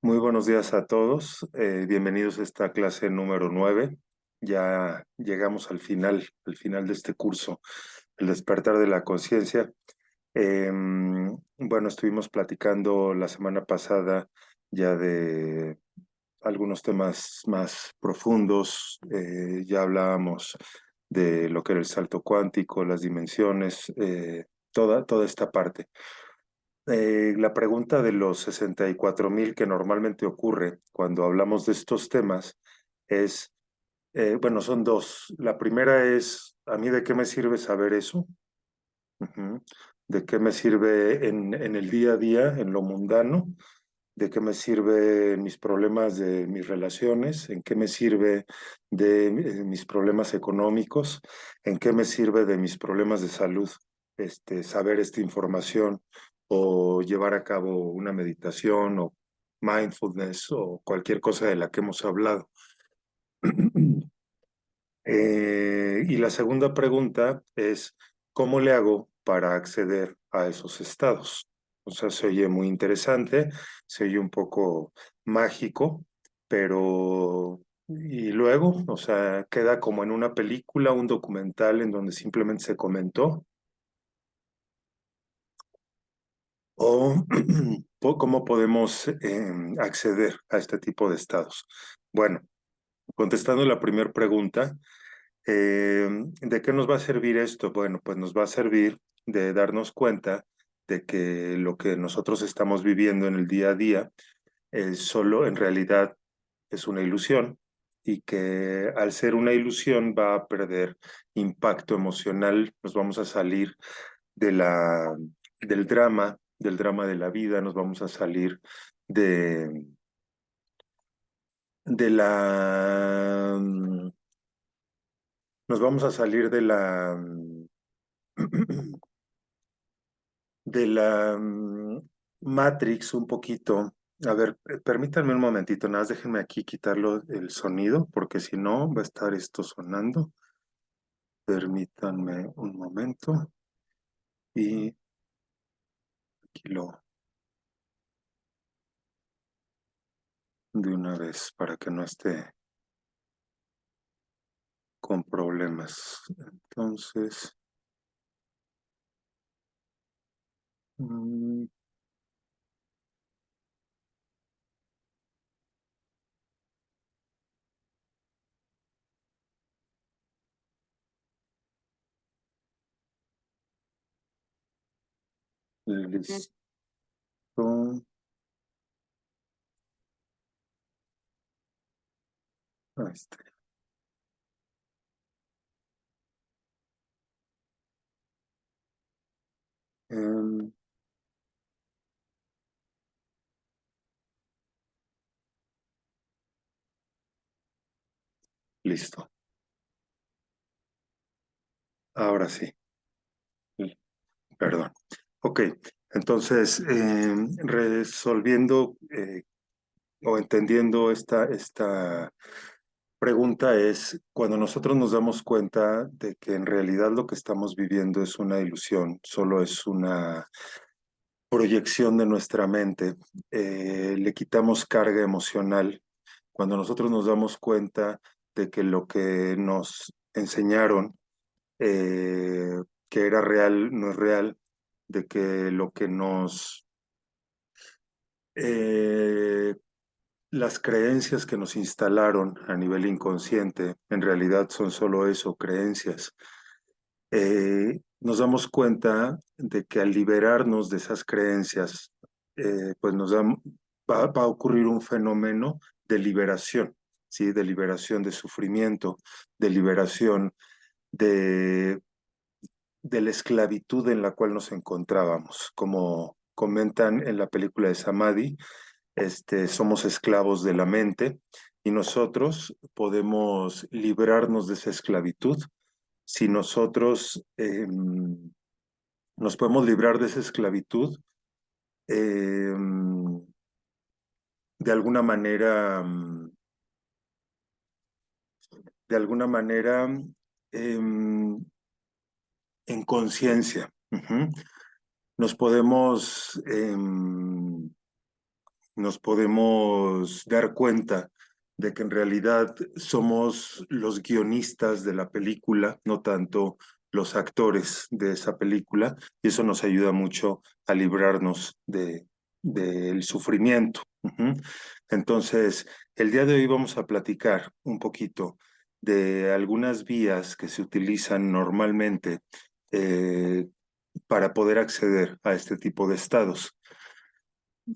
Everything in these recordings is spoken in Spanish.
Muy buenos días a todos. Bienvenidos a esta clase número 9. Ya llegamos al final de este curso, el despertar de la conciencia. Bueno, estuvimos platicando la semana pasada ya de algunos temas más profundos. Ya hablábamos de lo que era el salto cuántico, las dimensiones, toda esta parte. La pregunta de los 64,000 que normalmente ocurre cuando hablamos de estos temas es, bueno, son dos. La primera es, ¿a mí de qué me sirve saber eso? Ujú. ¿De qué me sirve en el día a día, en lo mundano? ¿De qué me sirve en mis problemas de mis relaciones? ¿En qué me sirve de mis problemas económicos? ¿En qué me sirve de mis problemas de salud? Saber esta información o llevar a cabo una meditación o mindfulness o cualquier cosa de la que hemos hablado. Y la segunda pregunta es, ¿cómo le hago para acceder a esos estados? O sea, se oye muy interesante, se oye un poco mágico, pero y luego, o sea, queda como en una película, un documental en donde simplemente se comentó, o cómo podemos acceder a este tipo de estados. Bueno, contestando la primera pregunta. ¿De qué nos va a servir esto? Bueno, pues nos va a servir de darnos cuenta de que lo que nosotros estamos viviendo en el día a día es solo en realidad es una ilusión y que al ser una ilusión va a perder impacto emocional, nos vamos a salir de del drama de la vida, nos vamos a salir de, de la, nos vamos a salir de la Matrix un poquito. A ver, permítanme un momentito, nada más déjenme aquí quitarlo el sonido, porque si no va a estar esto sonando. Permítanme un momento y aquí lo de una vez para que no esté con problemas. Entonces, mm, listo. Ahí está. Em, listo. Ahora sí. Perdón. Ok, entonces, resolviendo o entendiendo esta pregunta es, cuando nosotros nos damos cuenta de que en realidad lo que estamos viviendo es una ilusión, solo es una proyección de nuestra mente, le quitamos carga emocional. Cuando nosotros nos damos cuenta de que lo que nos enseñaron que era real no es real, de que lo que eh, las creencias que nos instalaron a nivel inconsciente en realidad son solo eso, creencias. Nos damos cuenta de que al liberarnos de esas creencias, pues va a ocurrir un fenómeno de liberación, ¿sí? De liberación de sufrimiento, de liberación de de la esclavitud en la cual nos encontrábamos. Como comentan en la película de Samadhi, somos esclavos de la mente y nosotros podemos librarnos de esa esclavitud si nosotros nos podemos librar de esa esclavitud eh, de alguna manera, de alguna manera en conciencia. Nos podemos nos podemos dar cuenta de que en realidad somos los guionistas de la película, no tanto los actores de esa película, y eso nos ayuda mucho a librarnos del sufrimiento. Entonces, el día de hoy vamos a platicar un poquito de algunas vías que se utilizan normalmente eh, para poder acceder a este tipo de estados.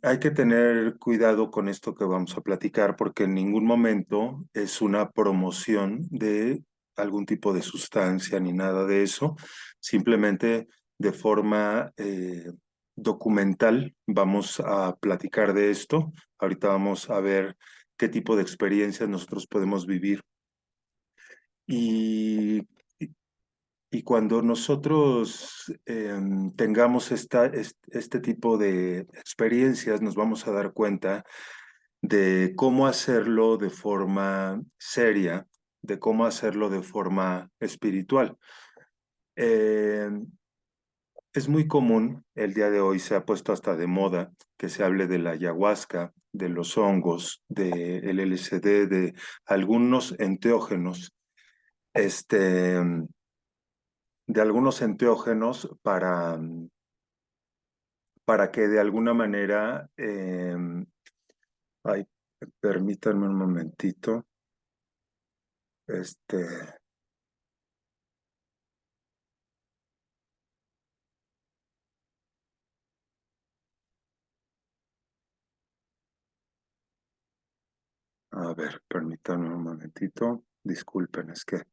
Hay que tener cuidado con esto que vamos a platicar porque en ningún momento es una promoción de algún tipo de sustancia ni nada de eso. Simplemente de forma documental vamos a platicar de esto. Ahorita vamos a ver qué tipo de experiencias nosotros podemos vivir. Y y cuando nosotros tengamos este tipo de experiencias, nos vamos a dar cuenta de cómo hacerlo de forma seria, de cómo hacerlo de forma espiritual. Eh, es muy común, el día de hoy se ha puesto hasta de moda, que se hable de la ayahuasca, de los hongos, del LSD, de algunos enteógenos. Este, de algunos enteógenos para que de alguna manera, ay, permítanme un momentito, este, a ver, permítanme un momentito, disculpen, es que,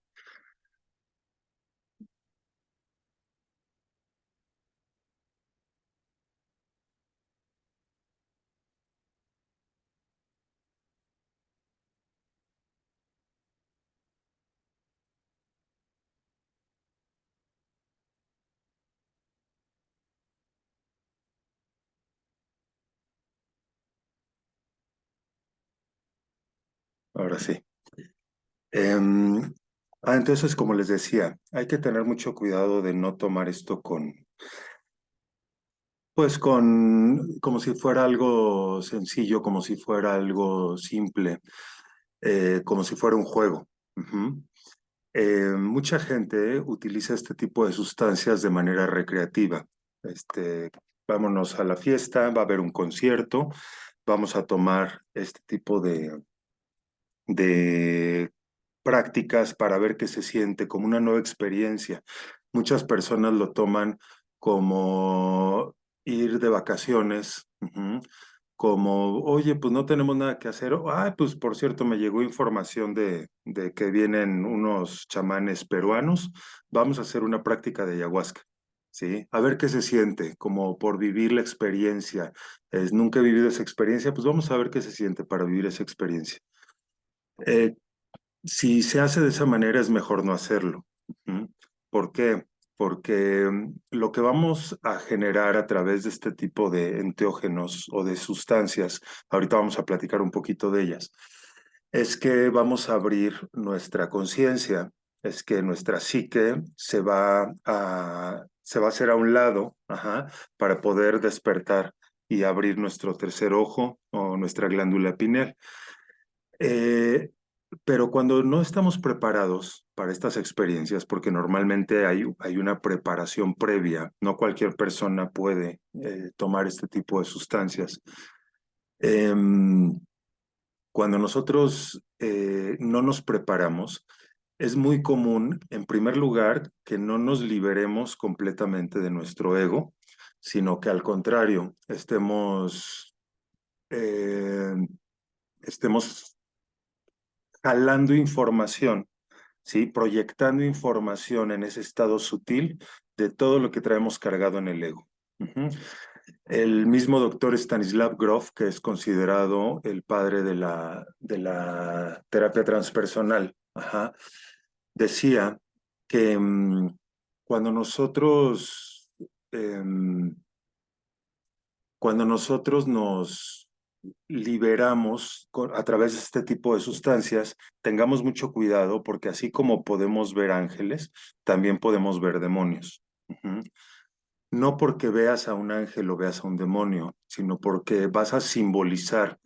ahora sí. Em, entonces, como les decía, hay que tener mucho cuidado de no tomar esto pues como si fuera algo sencillo, como si fuera algo simple, como si fuera un juego. Ujú. Mucha gente utiliza este tipo de sustancias de manera recreativa. Vámonos a la fiesta, va a haber un concierto, vamos a tomar este tipo de prácticas para ver qué se siente, como una nueva experiencia. Muchas personas lo toman como ir de vacaciones, como, oye, pues no tenemos nada que hacer. Pues por cierto, me llegó información de que vienen unos chamanes peruanos. Vamos a hacer una práctica de ayahuasca. ¿Sí? A ver qué se siente, como por vivir la experiencia. Nunca he vivido esa experiencia, pues vamos a ver qué se siente para vivir esa experiencia. Eh, si se hace de esa manera es mejor no hacerlo. Ujú. ¿Por qué? Porque lo que vamos a generar a través de este tipo de enteógenos o de sustancias, ahorita vamos a platicar un poquito de ellas, es que vamos a abrir nuestra conciencia, es que nuestra psique se va a hacer a un lado, para poder despertar y abrir nuestro tercer ojo o nuestra glándula pineal. Eh, pero cuando no estamos preparados para estas experiencias, porque normalmente hay una preparación previa, no cualquier persona puede tomar este tipo de sustancias. Em, Cuando nosotros no nos preparamos, es muy común, en primer lugar, que no nos liberemos completamente de nuestro ego, sino que al contrario, eh, estemos jalando información, ¿sí? Proyectando información en ese estado sutil de todo lo que traemos cargado en el ego. Ujú. El mismo doctor Stanislav Grof, que es considerado el padre de la terapia transpersonal, decía que cuando nosotros, em, cuando nosotros nos liberamos a través de este tipo de sustancias, tengamos mucho cuidado porque así como podemos ver ángeles, también podemos ver demonios. Ujú. no porque veas a un ángel o veas a un demonio, sino porque vas a simbolizar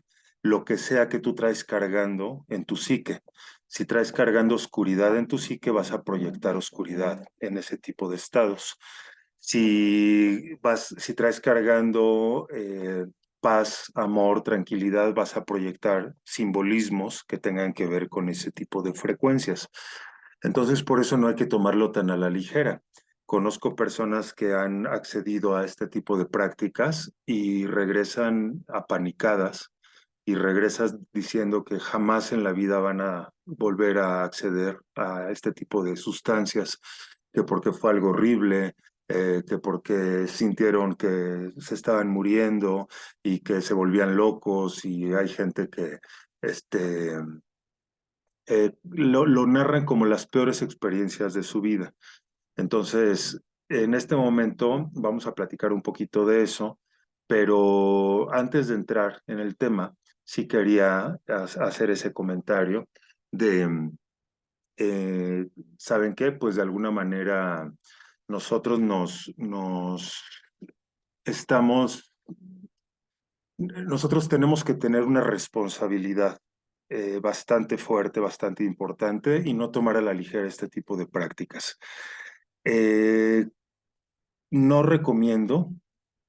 lo que sea que tú traes cargando en tu psique. Si traes cargando oscuridad en tu psique, vas a proyectar oscuridad en ese tipo de estados. Si traes cargando paz, amor, tranquilidad, vas a proyectar simbolismos que tengan que ver con ese tipo de frecuencias. Entonces, por eso no hay que tomarlo tan a la ligera. Conozco personas que han accedido a este tipo de prácticas y regresan apanicadas y regresas diciendo que jamás en la vida van a volver a acceder a este tipo de sustancias, que porque fue algo horrible, que porque sintieron que se estaban muriendo y que se volvían locos y hay gente que este, lo narran como las peores experiencias de su vida. Entonces, en este momento vamos a platicar un poquito de eso, pero antes de entrar en el tema, sí quería hacer ese comentario de, eh, ¿saben qué? Pues de alguna manera nosotros estamos, nosotros tenemos que tener una responsabilidad bastante fuerte, bastante importante y no tomar a la ligera este tipo de prácticas. Eh, no recomiendo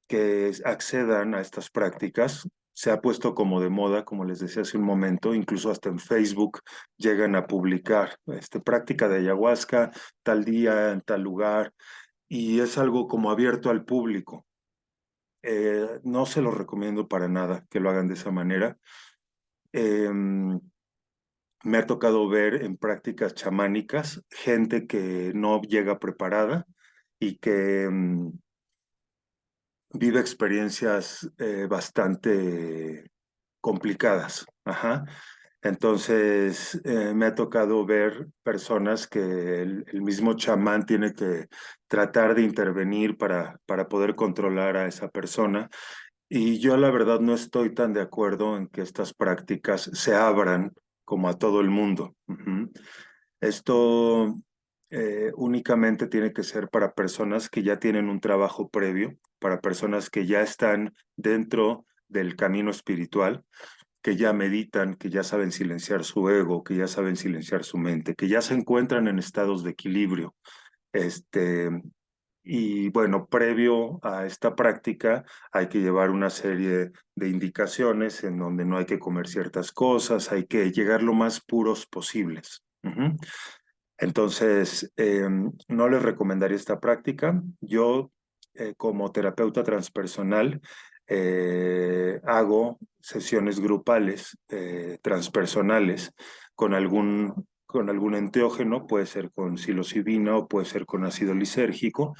que accedan a estas prácticas. Se ha puesto como de moda, como les decía hace un momento, incluso hasta en Facebook llegan a publicar práctica de ayahuasca tal día, en tal lugar, y es algo como abierto al público. No se lo recomiendo para nada que lo hagan de esa manera. Me ha tocado ver en prácticas chamánicas gente que no llega preparada y que vive experiencias bastante complicadas. Ajá. Entonces, me ha tocado ver personas que el mismo chamán tiene que tratar de intervenir para poder controlar a esa persona. Y yo la verdad no estoy tan de acuerdo en que estas prácticas se abran como a todo el mundo. Ujú. Esto únicamente tiene que ser para personas que ya tienen un trabajo previo, para personas que ya están dentro del camino espiritual, que ya meditan, que ya saben silenciar su ego, que ya saben silenciar su mente, que ya se encuentran en estados de equilibrio. Este, y bueno, previo a esta práctica hay que llevar una serie de indicaciones en donde no hay que comer ciertas cosas, hay que llegar lo más puros posibles. Ujú. Entonces, no les recomendaría esta práctica. Yo, como terapeuta transpersonal, hago sesiones grupales transpersonales con algún enteógeno, puede ser con psilocibina o puede ser con ácido lisérgico,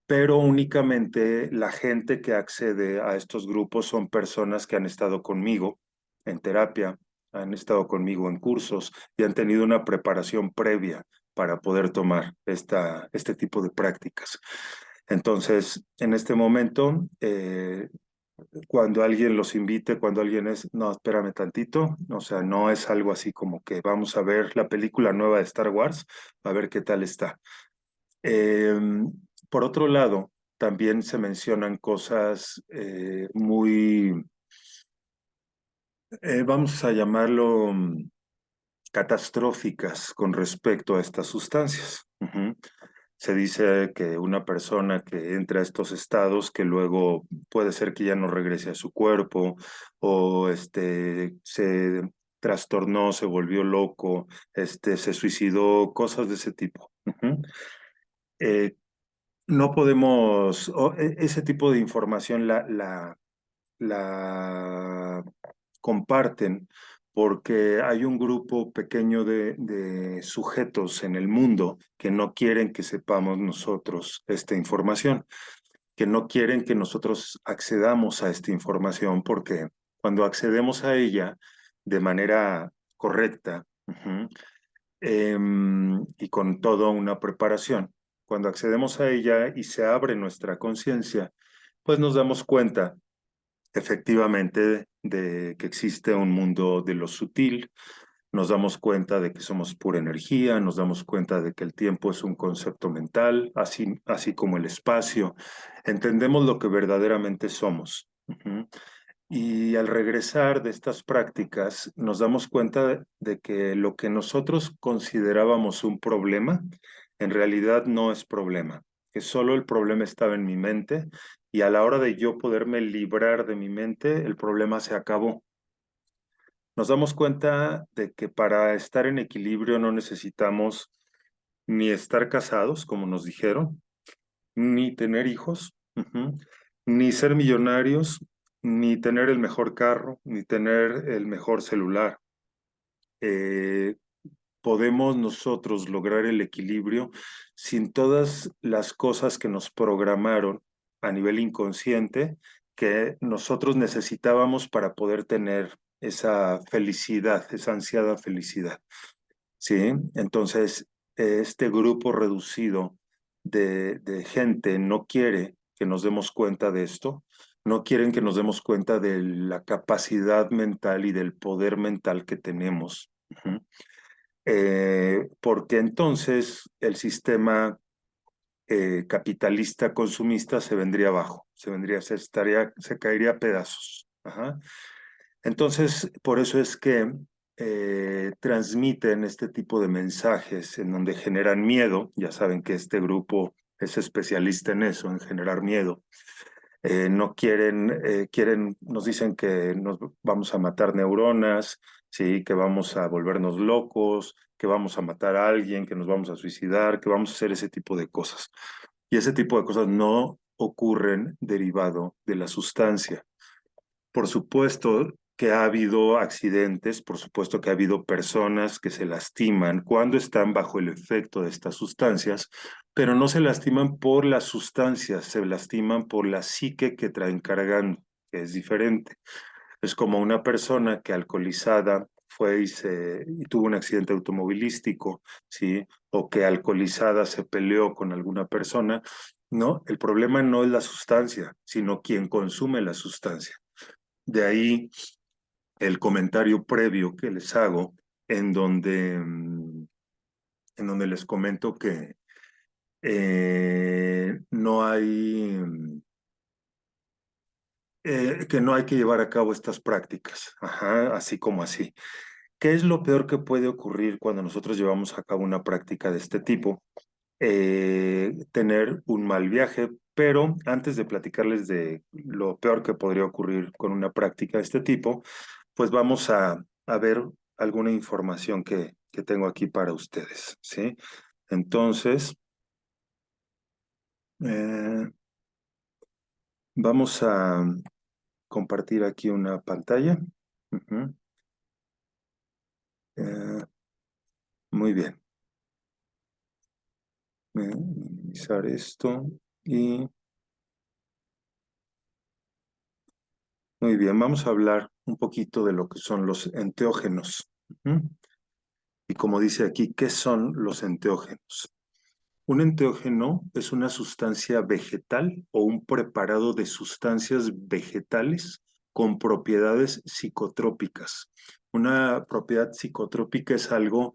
pero únicamente la gente que accede a estos grupos son personas que han estado conmigo en terapia, han estado conmigo en cursos y han tenido una preparación previa para poder tomar este tipo de prácticas. Entonces, en este momento, cuando alguien los invite, cuando alguien no, espérame tantito, o sea, no es algo así como que vamos a ver la película nueva de Star Wars, a ver qué tal está. Eh, por otro lado, también se mencionan cosas vamos a llamarlo, catastróficas con respecto a estas sustancias. Ujú. Se dice que una persona que entra a estos estados, que luego puede ser que ya no regrese a su cuerpo o se trastornó, se volvió loco, se suicidó, cosas de ese tipo. Ujú. Eh, no podemos, ese tipo de información la comparten porque hay un grupo pequeño de sujetos en el mundo que no quieren que sepamos nosotros esta información, que no quieren que nosotros accedamos a esta información porque cuando accedemos a ella de manera correcta, ujú, y con toda una preparación, cuando accedemos a ella y se abre nuestra conciencia, pues nos damos cuenta efectivamente de que existe un mundo de lo sutil, nos damos cuenta de que somos pura energía, nos damos cuenta de que el tiempo es un concepto mental, así como el espacio. Entendemos lo que verdaderamente somos. Ujú. Y al regresar de estas prácticas, nos damos cuenta de que lo que nosotros considerábamos un problema, en realidad no es problema, que solo el problema estaba en mi mente y a la hora de yo poderme librar de mi mente, el problema se acabó. Nos damos cuenta de que para estar en equilibrio no necesitamos ni estar casados, como nos dijeron, ni tener hijos, ni ser millonarios, ni tener el mejor carro, ni tener el mejor celular. Eh, Podemos nosotros lograr el equilibrio sin todas las cosas que nos programaron a nivel inconsciente que nosotros necesitábamos para poder tener esa felicidad, esa ansiada felicidad. ¿Sí? Entonces, este grupo reducido de gente no quiere que nos demos cuenta de esto, no quieren que nos demos cuenta de la capacidad mental y del poder mental que tenemos. Ujú. Porque entonces el sistema capitalista consumista se vendría abajo, se caería a pedazos. Ajá. Entonces, por eso es que transmiten este tipo de mensajes en donde generan miedo. Ya saben que este grupo es especialista en eso, en generar miedo. No quieren, nos dicen que nos vamos a matar neuronas, sí, que vamos a volvernos locos, que vamos a matar a alguien, que nos vamos a suicidar, que vamos a hacer ese tipo de cosas. Y ese tipo de cosas no ocurren derivado de la sustancia. Por supuesto que ha habido accidentes, por supuesto que ha habido personas que se lastiman cuando están bajo el efecto de estas sustancias, pero no se lastiman por las sustancias, se lastiman por la psique que traen cargando, que es diferente. Es como una persona que alcoholizada fue y tuvo un accidente automovilístico, ¿sí? O que alcoholizada se peleó con alguna persona. No, el problema no es la sustancia, sino quien consume la sustancia. De ahí el comentario previo que les hago, en donde, en donde les comento que no hay, que no hay que llevar a cabo estas prácticas, ajá, así como así. ¿Qué es lo peor que puede ocurrir cuando nosotros llevamos a cabo una práctica de este tipo? Tener un mal viaje, pero antes de platicarles de lo peor que podría ocurrir con una práctica de este tipo, pues vamos a ver alguna información que tengo aquí para ustedes, ¿sí? Entonces, eh, vamos a compartir aquí una pantalla. Ujú. Eh, Muy bien. Minimizar esto y muy bien, vamos a hablar un poquito de lo que son los enteógenos. Ujú. Y como dice aquí, ¿qué son los enteógenos? Un enteógeno es una sustancia vegetal o un preparado de sustancias vegetales con propiedades psicotrópicas. Una propiedad psicotrópica es algo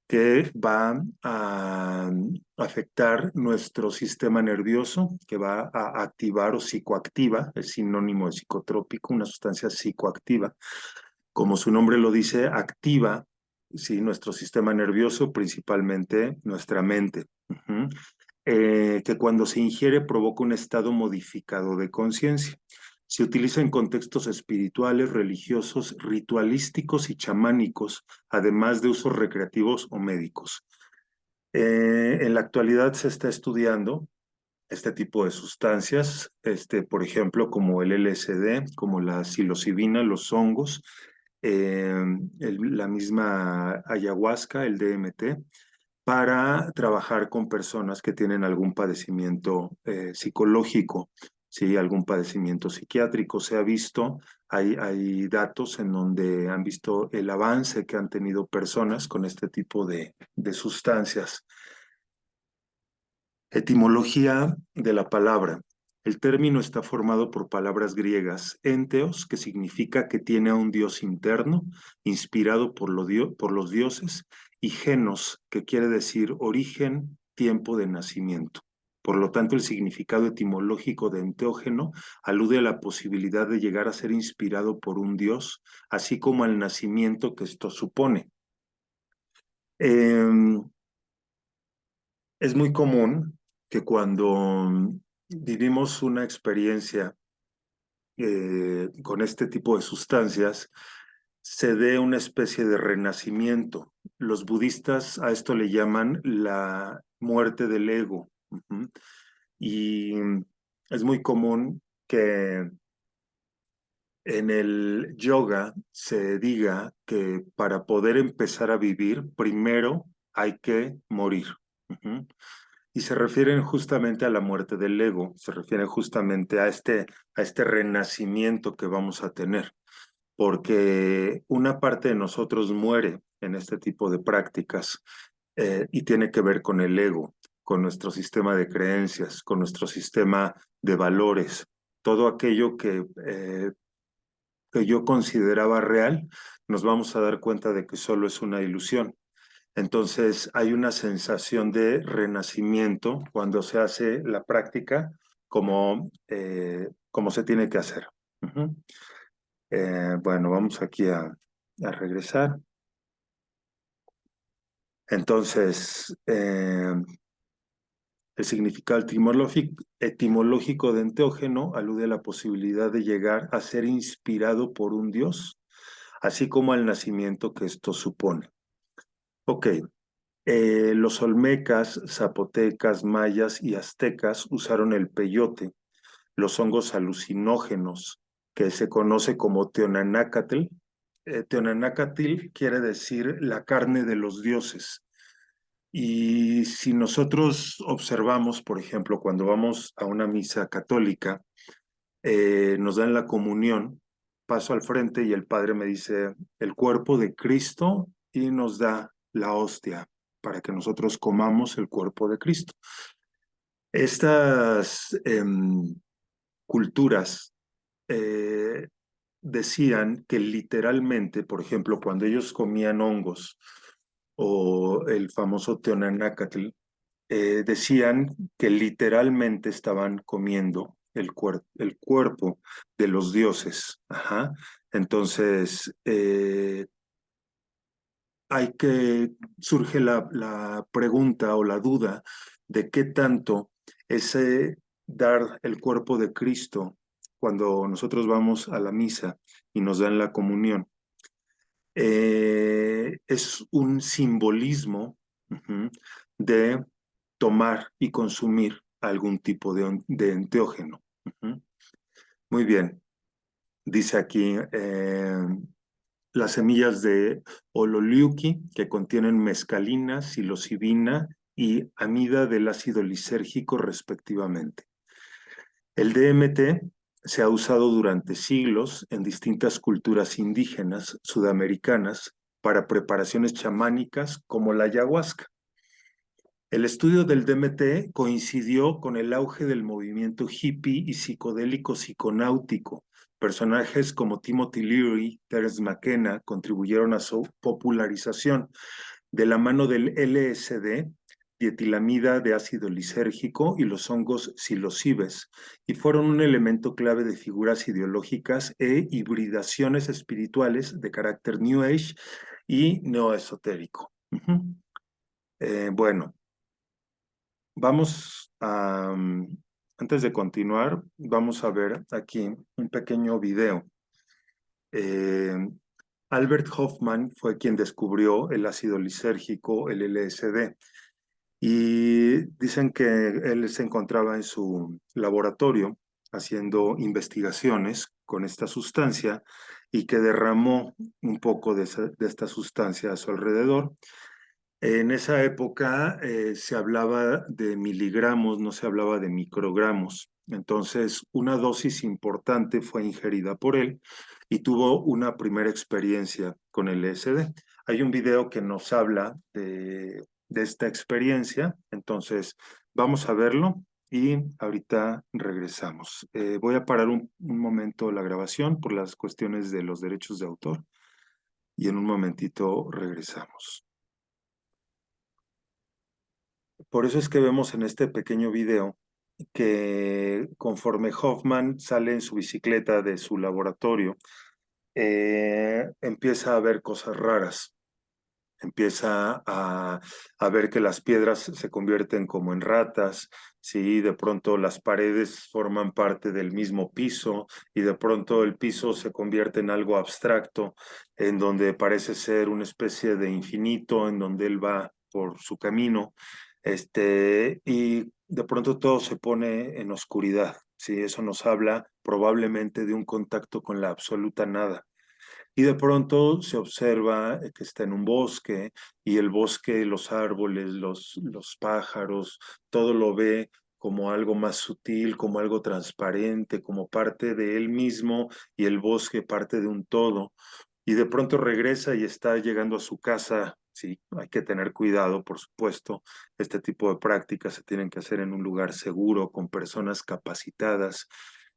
que va a afectar nuestro sistema nervioso, que va a activar o psicoactiva, es sinónimo de psicotrópico, una sustancia psicoactiva. Como su nombre lo dice, activa, sí, nuestro sistema nervioso, principalmente nuestra mente. Ujú. Que cuando se ingiere provoca un estado modificado de conciencia. Se utiliza en contextos espirituales, religiosos, ritualísticos y chamánicos, además de usos recreativos o médicos. En la actualidad se está estudiando este tipo de sustancias, por ejemplo, como el LSD, como la psilocibina, los hongos, la misma ayahuasca, el DMT, para trabajar con personas que tienen algún padecimiento psicológico, ¿sí? Algún padecimiento psiquiátrico. Se ha visto, hay datos en donde han visto el avance que han tenido personas con este tipo de sustancias. Etimología de la palabra. El término está formado por palabras griegas, enteos, que significa que tiene a un dios interno, inspirado por los dioses, y genos, que quiere decir origen, tiempo de nacimiento. Por lo tanto, el significado etimológico de enteógeno alude a la posibilidad de llegar a ser inspirado por un dios, así como al nacimiento que esto supone. Es muy común que cuando vivimos una experiencia con este tipo de sustancias, se dé una especie de renacimiento. Los budistas a esto le llaman la muerte del ego. Ujú. Y es muy común que en el yoga se diga que para poder empezar a vivir, primero hay que morir. Ujú. Y se refieren justamente a la muerte del ego, se refieren justamente a este renacimiento que vamos a tener, porque una parte de nosotros muere en este tipo de prácticas y tiene que ver con el ego, con nuestro sistema de creencias, con nuestro sistema de valores, todo aquello que yo consideraba real, nos vamos a dar cuenta de que solo es una ilusión. Entonces hay una sensación de renacimiento cuando se hace la práctica como se tiene que hacer. Ujú. Bueno, vamos aquí a regresar. Entonces, el significado etimológico de enteógeno alude a la posibilidad de llegar a ser inspirado por un dios, así como al nacimiento que esto supone. Ok, los olmecas, zapotecas, mayas y aztecas usaron el peyote, los hongos alucinógenos, que se conoce como teonanácatl. Teonanácatl quiere decir la carne de los dioses. Y si nosotros observamos, por ejemplo, cuando vamos a una misa católica, nos dan la comunión, paso al frente y el padre me dice el cuerpo de Cristo y nos da la hostia para que nosotros comamos el cuerpo de Cristo. Estas culturas eh, decían que literalmente, por ejemplo, cuando ellos comían hongos o el famoso Teonanácatl, decían que literalmente estaban comiendo el cuerpo de los dioses. Ajá. Entonces, surge la pregunta o la duda de qué tanto ese dar el cuerpo de Cristo cuando nosotros vamos a la misa y nos dan la comunión, es un simbolismo de tomar y consumir algún tipo de enteógeno. Muy bien, dice aquí las semillas de ololiuqui que contienen mescalina, psilocibina y amida del ácido lisérgico respectivamente. El DMT se ha usado durante siglos en distintas culturas indígenas sudamericanas para preparaciones chamánicas como la ayahuasca. El estudio del DMT coincidió con el auge del movimiento hippie y psicodélico psiconáutico. Personajes como Timothy Leary, Terence McKenna contribuyeron a su popularización de la mano del LSD, dietilamida de ácido lisérgico y los hongos psilocibes, y fueron un elemento clave de figuras ideológicas e hibridaciones espirituales de carácter New Age y neoesotérico. Bueno, vamos a, antes de continuar, vamos a ver aquí un pequeño video. Eh, Albert Hoffman fue quien descubrió el ácido lisérgico, el LSD, y dicen que él se encontraba en su laboratorio haciendo investigaciones con esta sustancia y que derramó un poco de esta sustancia a su alrededor. En esa época se hablaba de miligramos, no se hablaba de microgramos. Entonces, una dosis importante fue ingerida por él y tuvo una primera experiencia con el LSD. Hay un video que nos habla de esta experiencia, entonces vamos a verlo y ahorita regresamos. Voy a parar un momento la grabación por las cuestiones de los derechos de autor y en un momentito regresamos. Por eso es que vemos en este pequeño video que conforme Hoffman sale en su bicicleta de su laboratorio, empieza a ver cosas raras. Empieza a ver que las piedras se convierten como en ratas, ¿sí? De pronto las paredes forman parte del mismo piso y de pronto el piso se convierte en algo abstracto, en donde parece ser una especie de infinito, en donde él va por su camino, y de pronto todo se pone en oscuridad, ¿sí? Eso nos habla probablemente de un contacto con la absoluta nada. Y de pronto se observa que está en un bosque y el bosque, los árboles, los pájaros, todo lo ve como algo más sutil, como algo transparente, como parte de él mismo y el bosque parte de un todo. Y de pronto regresa y está llegando a su casa. Sí, hay que tener cuidado, por supuesto. Este tipo de prácticas se tienen que hacer en un lugar seguro, con personas capacitadas.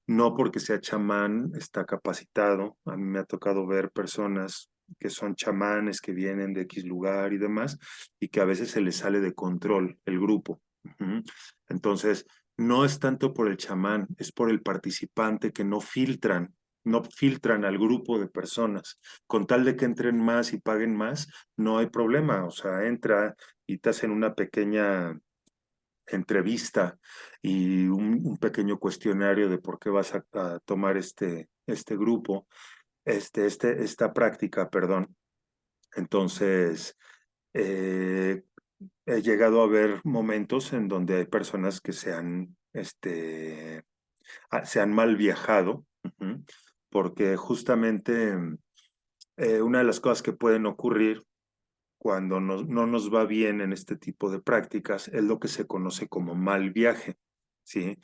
No porque sea chamán está capacitado. A mí me ha tocado ver personas que son chamanes, que vienen de X lugar y demás, y que a veces se les sale de control el grupo. Ujú. Entonces, no es tanto por el chamán, es por el participante que no filtran al grupo de personas. Con tal de que entren más y paguen más, no hay problema. O sea, entra y te hacen una pequeña entrevista y un pequeño cuestionario de por qué vas a tomar este grupo, esta práctica, perdón. Entonces, eh, he llegado a ver momentos en donde hay personas que se han mal viajado, ujú, porque justamente una de las cosas que pueden ocurrir cuando no nos va bien en este tipo de prácticas es lo que se conoce como mal viaje, ¿sí?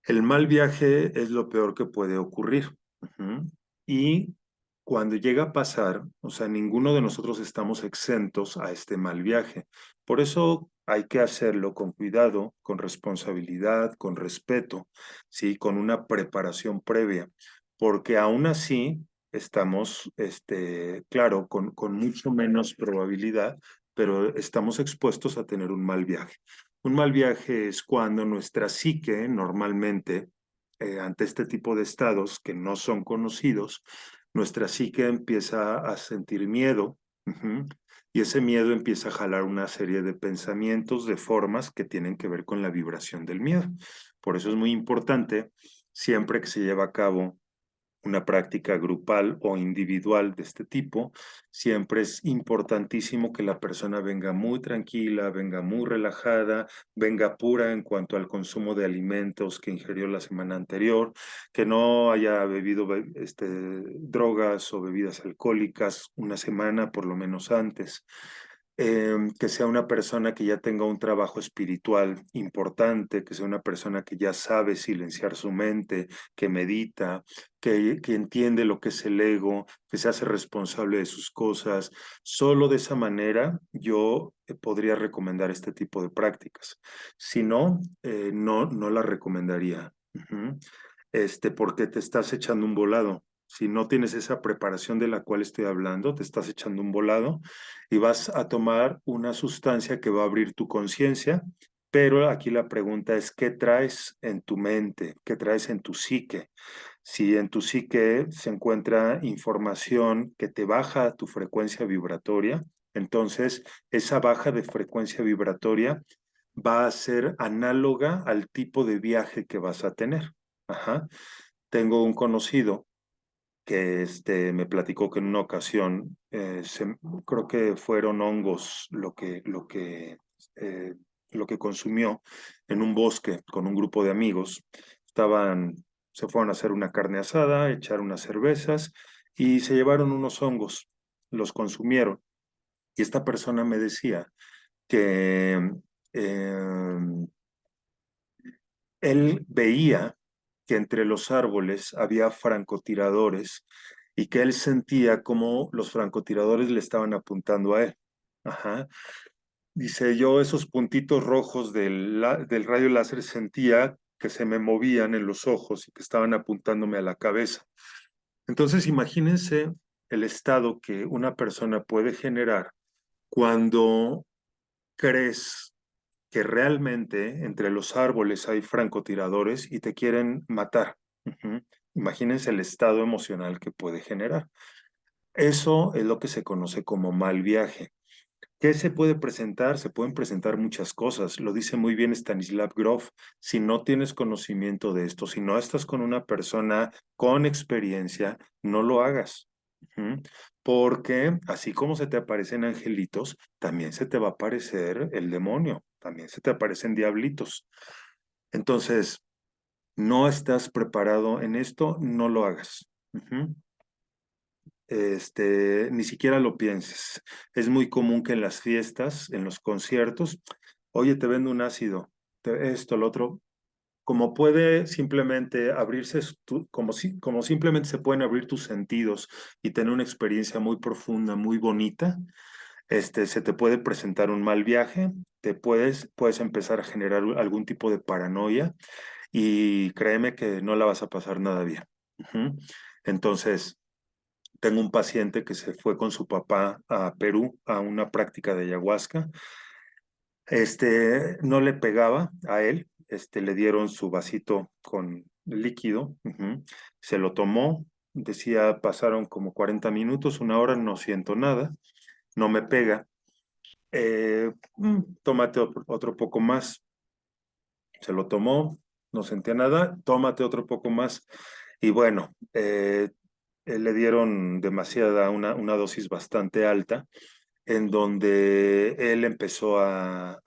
El mal viaje es lo peor que puede ocurrir. Ujú. Y cuando llega a pasar, o sea, ninguno de nosotros estamos exentos a este mal viaje. Por eso hay que hacerlo con cuidado, con responsabilidad, con respeto, ¿sí? Con una preparación previa. Porque aún así estamos, claro, con mucho menos probabilidad, pero estamos expuestos a tener un mal viaje. Un mal viaje es cuando nuestra psique normalmente, ante este tipo de estados que no son conocidos, nuestra psique empieza a sentir miedo, ujú, y ese miedo empieza a jalar una serie de pensamientos, de formas que tienen que ver con la vibración del miedo. Por eso es muy importante, siempre que se lleva a cabo una práctica grupal o individual de este tipo, siempre es importantísimo que la persona venga muy tranquila, venga muy relajada, venga pura en cuanto al consumo de alimentos que ingirió la semana anterior, que no haya bebido drogas o bebidas alcohólicas una semana por lo menos antes. Que sea una persona que ya tenga un trabajo espiritual importante, que sea una persona que ya sabe silenciar su mente, que medita, que entiende lo que es el ego, que se hace responsable de sus cosas. Solo de esa manera yo podría recomendar este tipo de prácticas. Si no, no la recomendaría. Ujú. Porque te estás echando un volado. Si no tienes esa preparación de la cual estoy hablando, te estás echando un volado y vas a tomar una sustancia que va a abrir tu conciencia, pero aquí la pregunta es, ¿qué traes en tu mente? ¿Qué traes en tu psique? Si en tu psique se encuentra información que te baja tu frecuencia vibratoria, entonces esa baja de frecuencia vibratoria va a ser análoga al tipo de viaje que vas a tener. Ajá. Tengo un conocido que me platicó que en una ocasión, creo que fueron hongos lo que consumió en un bosque con un grupo de amigos. Estaban, se fueron a hacer una carne asada, echar unas cervezas y se llevaron unos hongos, los consumieron. Y esta persona me decía que él veía que entre los árboles había francotiradores y que él sentía como los francotiradores le estaban apuntando a él. Ajá. Dice, yo esos puntitos rojos del rayo láser sentía que se me movían en los ojos y que estaban apuntándome a la cabeza. Entonces, imagínense el estado que una persona puede generar cuando crees que realmente entre los árboles hay francotiradores y te quieren matar. Ujú. Imagínense el estado emocional que puede generar. Eso es lo que se conoce como mal viaje. ¿Qué se puede presentar? Se pueden presentar muchas cosas. Lo dice muy bien Stanislav Grof. Si no tienes conocimiento de esto, si no estás con una persona con experiencia, no lo hagas. Ujú. Porque así como se te aparecen angelitos, también se te va a aparecer el demonio, también se te aparecen diablitos. Entonces, no estás preparado en esto, no lo hagas. Ujú. Ni siquiera lo pienses. Es muy común que en las fiestas, en los conciertos, oye, te vendo un ácido, esto, lo otro, como puede simplemente abrirse, como simplemente se pueden abrir tus sentidos y tener una experiencia muy profunda, muy bonita, se te puede presentar un mal viaje, puedes empezar a generar algún tipo de paranoia y créeme que no la vas a pasar nada bien. Ujú. Entonces, tengo un paciente que se fue con su papá a Perú a una práctica de ayahuasca. No le pegaba a él, le dieron su vasito con líquido, ujú. Se lo tomó, decía, pasaron como 40 minutos, una hora, no siento nada, no me pega. Tómate otro poco más. Se lo tomó, no sentía nada, tómate otro poco más. Y bueno, le dieron una dosis bastante alta, en donde él empezó a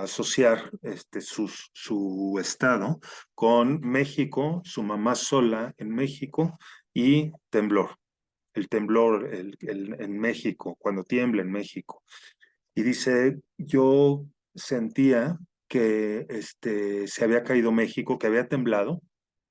asociar su estado con México, su mamá sola en México y temblor. El temblor en México, cuando tiembla en México. Y dice, yo sentía que se había caído México, que había temblado,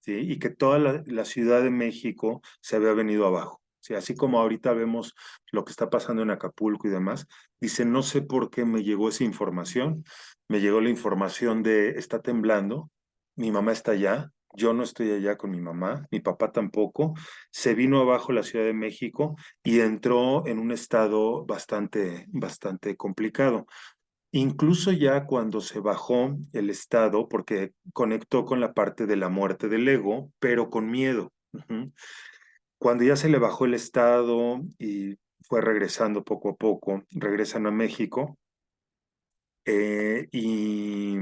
¿sí? Y que toda la Ciudad de México se había venido abajo. ¿Sí? Así como ahorita vemos lo que está pasando en Acapulco y demás, dice, no sé por qué me llegó esa información, me llegó la información de está temblando, mi mamá está allá, yo no estoy allá con mi mamá, mi papá tampoco, se vino abajo la Ciudad de México y entró en un estado bastante complicado. Incluso ya cuando se bajó el estado, porque conectó con la parte de la muerte del ego, pero con miedo. Ujú. Cuando ya se le bajó el estado y fue regresando poco a poco, regresan a México y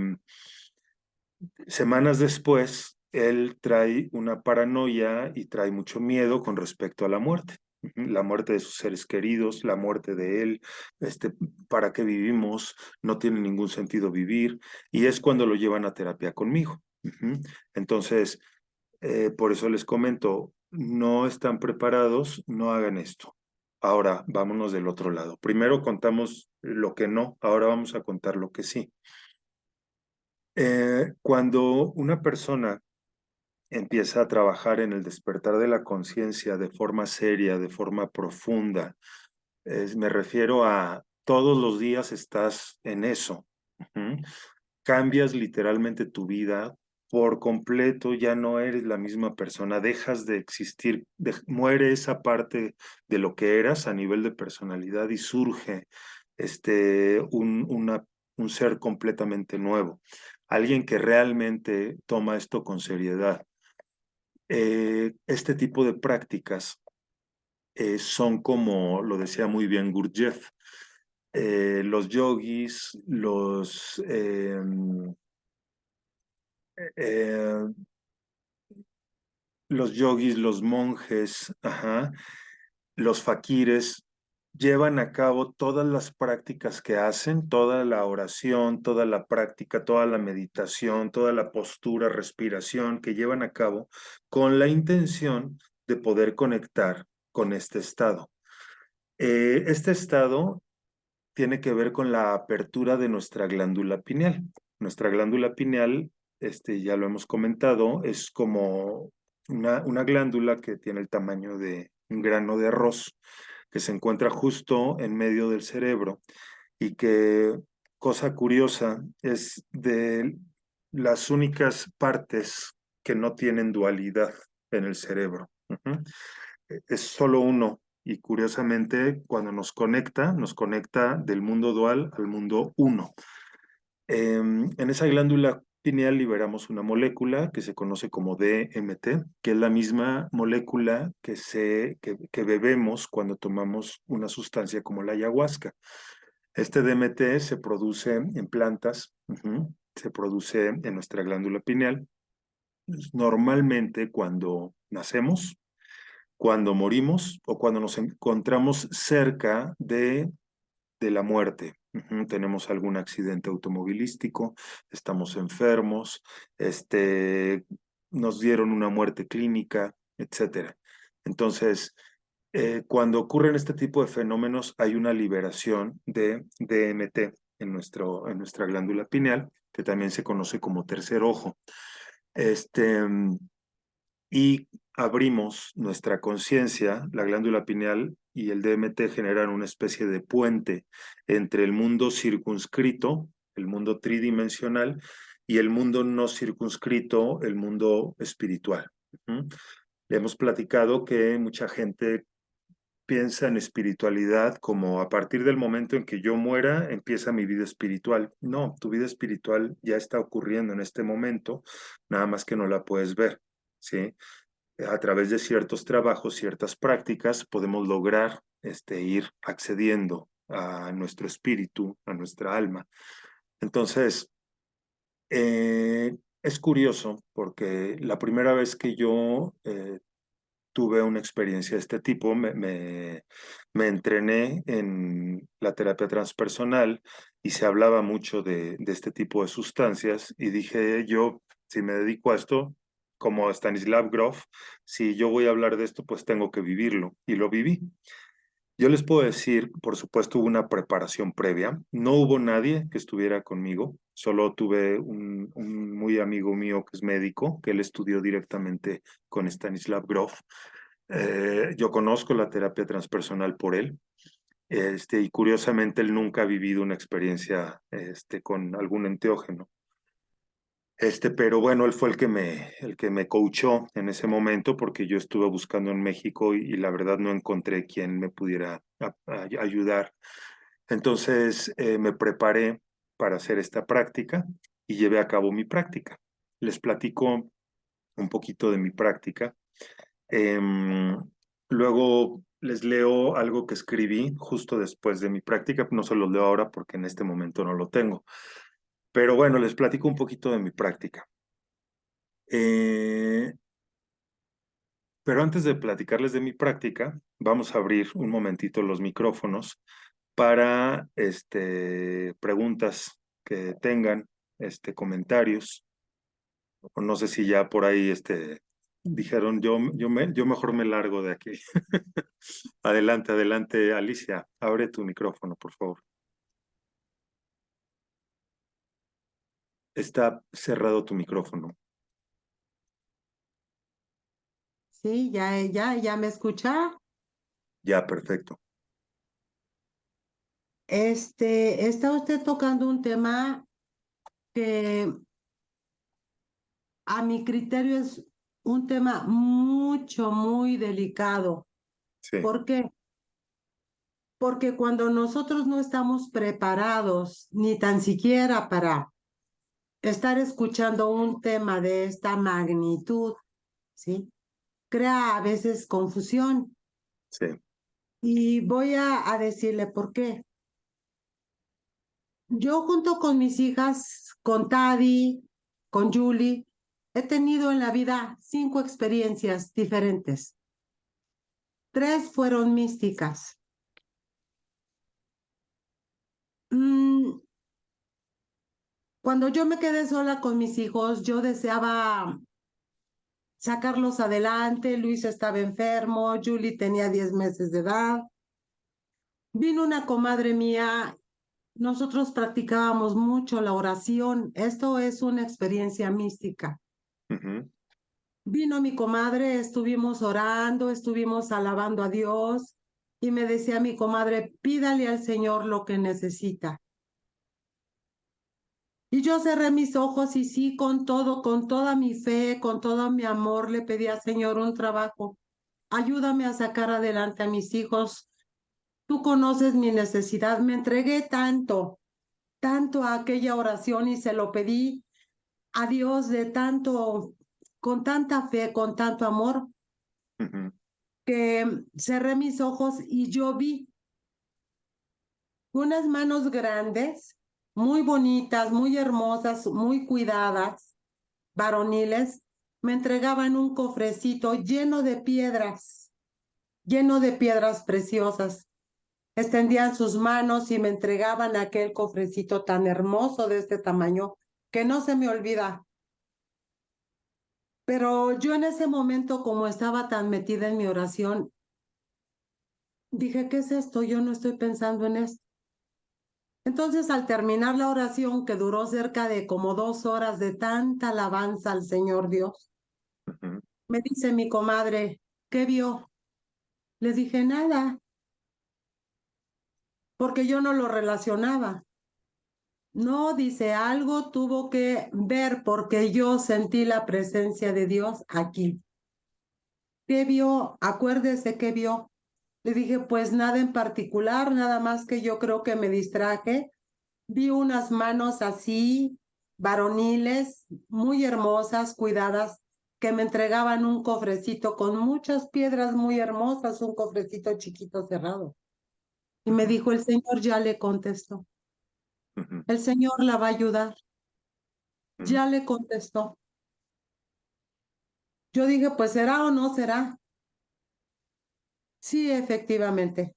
semanas después, él trae una paranoia y trae mucho miedo con respecto a la muerte. Ujú. La muerte de sus seres queridos, la muerte de él, este, ¿para qué vivimos? No tiene ningún sentido vivir. Y es cuando lo llevan a terapia conmigo. Ujú. Entonces, por eso les comento, no están preparados, no hagan esto. Ahora, vámonos del otro lado. Primero contamos lo que no, ahora vamos a contar lo que sí. Cuando una persona empieza a trabajar en el despertar de la conciencia de forma seria, de forma profunda, me refiero a todos los días estás en eso. Ujú. Cambias literalmente tu vida por completo, ya no eres la misma persona, dejas de existir, muere esa parte de lo que eras a nivel de personalidad y surge un ser completamente nuevo, alguien que realmente toma esto con seriedad. Este tipo de prácticas son como lo decía muy bien Gurdjieff, los yogis, eh, los yogis, los monjes, ajá, los faquires, llevan a cabo todas las prácticas que hacen, toda la oración, toda la práctica, toda la meditación, toda la postura, respiración que llevan a cabo con la intención de poder conectar con este estado. Este estado tiene que ver con la apertura de nuestra glándula pineal. Nuestra glándula pineal, ya lo hemos comentado, es como una glándula que tiene el tamaño de un grano de arroz, que se encuentra justo en medio del cerebro y que cosa curiosa, es de las únicas partes que no tienen dualidad en el cerebro. Ujú. Es solo uno. Y curiosamente, cuando nos conecta del mundo dual al mundo uno. En esa glándula pineal liberamos una molécula que se conoce como DMT, que es la misma molécula que bebemos cuando tomamos una sustancia como la ayahuasca. Este DMT se produce en plantas, se produce en nuestra glándula pineal, normalmente cuando nacemos, cuando morimos o cuando nos encontramos cerca de la muerte. Tenemos algún accidente automovilístico, estamos enfermos, nos dieron una muerte clínica, etcétera. Entonces, cuando ocurren este tipo de fenómenos, hay una liberación de DMT en nuestra glándula pineal, que también se conoce como tercer ojo. Este, y abrimos nuestra conciencia, la glándula pineal y el DMT generan una especie de puente entre el mundo circunscrito, el mundo tridimensional, y el mundo no circunscrito, el mundo espiritual. Hemos platicado que mucha gente piensa en espiritualidad como a partir del momento en que yo muera, empieza mi vida espiritual. No, tu vida espiritual ya está ocurriendo en este momento, nada más que no la puedes ver, ¿sí? A través de ciertos trabajos, ciertas prácticas, podemos lograr ir accediendo a nuestro espíritu, a nuestra alma. Entonces, es curioso porque la primera vez que yo tuve una experiencia de este tipo, me entrené en la terapia transpersonal y se hablaba mucho de este tipo de sustancias y dije yo, si me dedico a esto, como Stanislav Grof, si yo voy a hablar de esto, pues tengo que vivirlo y lo viví. Yo les puedo decir, por supuesto, hubo una preparación previa. No hubo nadie que estuviera conmigo. Solo tuve un muy amigo mío que es médico, que él estudió directamente con Stanislav Grof. Yo conozco la terapia transpersonal por él. Y curiosamente él nunca ha vivido una experiencia con algún enteógeno. Pero bueno, él fue el que me coachó en ese momento porque yo estuve buscando en México y la verdad no encontré quien me pudiera ayudar. Entonces me preparé para hacer esta práctica y llevé a cabo mi práctica. Les platico un poquito de mi práctica. Em, Luego les leo algo que escribí justo después de mi práctica. No se los leo ahora porque en este momento no lo tengo. Pero bueno, les platico un poquito de mi práctica. Eh, pero antes de platicarles de mi práctica, vamos a abrir un momentito los micrófonos para preguntas que tengan, comentarios. O no sé si ya por ahí dijeron, yo mejor me largo de aquí. Adelante, adelante, Alicia. Abre tu micrófono, por favor. Está cerrado tu micrófono. Sí, ya me escucha. Ya, perfecto. Está usted tocando un tema que a mi criterio es un tema muy delicado. Sí, ¿Por qué? Porque cuando nosotros no estamos preparados ni tan siquiera para estar escuchando un tema de esta magnitud, ¿sí? Crea a veces confusión. sí. Y voy a decirle por qué. Yo junto con mis hijas, con Tadi, con Julie, he tenido en la vida 5 experiencias diferentes. 3 fueron místicas. Mm, Cuando yo me quedé sola con mis hijos, yo deseaba sacarlos adelante. Luis estaba enfermo, Julie tenía 10 meses de edad. Vino una comadre mía, nosotros practicábamos mucho la oración. Esto es una experiencia mística. Ujú, Vino mi comadre, estuvimos orando, estuvimos alabando a Dios y me decía mi comadre, pídale al Señor lo que necesita. Y yo cerré mis ojos y sí, con todo, con toda mi fe, con todo mi amor, le pedí al Señor un trabajo. Ayúdame a sacar adelante a mis hijos. Tú conoces mi necesidad. Me entregué tanto, tanto a aquella oración y se lo pedí a Dios de tanto, con tanta fe, con tanto amor, Ujú, que cerré mis ojos y yo vi unas manos grandes, muy bonitas, muy hermosas, muy cuidadas, varoniles, me entregaban un cofrecito lleno de piedras preciosas. Extendían sus manos y me entregaban aquel cofrecito tan hermoso de este tamaño que no se me olvida. Pero yo en ese momento, como estaba tan metida en mi oración, dije, ¿qué es esto? Yo no estoy pensando en esto. Entonces, al terminar la oración, que duró cerca de como 2 horas de tanta alabanza al Señor Dios, ujú, me dice mi comadre, ¿qué vio? Le dije, nada, porque yo no lo relacionaba. No, dice, algo tuvo que ver porque yo sentí la presencia de Dios aquí. ¿Qué vio? Acuérdese qué vio. Le dije, pues nada en particular, nada más que yo creo que me distraje. Vi unas manos así, varoniles, muy hermosas, cuidadas, que me entregaban un cofrecito con muchas piedras muy hermosas, un cofrecito chiquito cerrado. Y me ujú, dijo, el Señor ya le contestó. ujú, El Señor la va a ayudar. ujú, Ya le contestó. Yo dije, pues será o no será. Sí, efectivamente.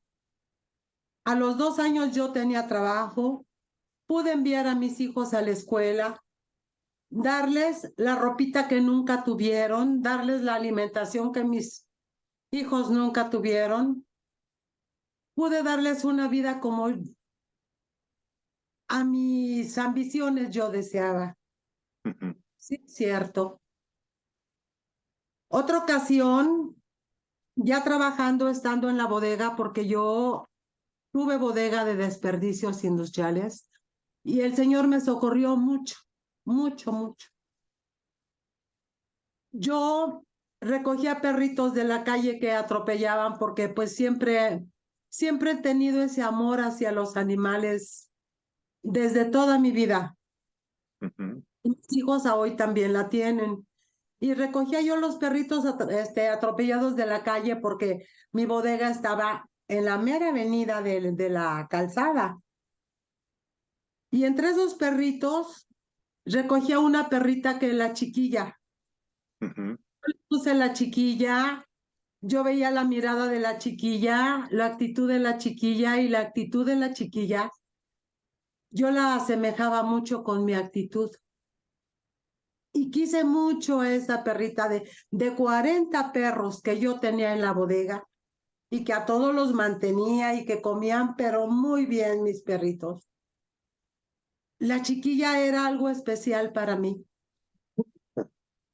A los 2 años yo tenía trabajo, pude enviar a mis hijos a la escuela, darles la ropita que nunca tuvieron, darles la alimentación que mis hijos nunca tuvieron. Pude darles una vida como a mis ambiciones yo deseaba. ujú, Sí, cierto. Otra ocasión, ya trabajando, estando en la bodega, porque yo tuve bodega de desperdicios industriales y el Señor me socorrió mucho, mucho, mucho. Yo recogía perritos de la calle que atropellaban porque pues siempre he tenido ese amor hacia los animales desde toda mi vida. ujú, Y mis hijos a hoy también la tienen. Y recogía yo los perritos atropellados de la calle porque mi bodega estaba en la mera avenida de la calzada. Y entre esos perritos recogía una perrita que la chiquilla. ujú, Puse la chiquilla, yo veía la mirada de la chiquilla, la actitud de la chiquilla y la actitud de la chiquilla, yo la asemejaba mucho con mi actitud. Y quise mucho a esa perrita de 40 perros que yo tenía en la bodega y que a todos los mantenía y que comían, pero muy bien mis perritos. La chiquilla era algo especial para mí.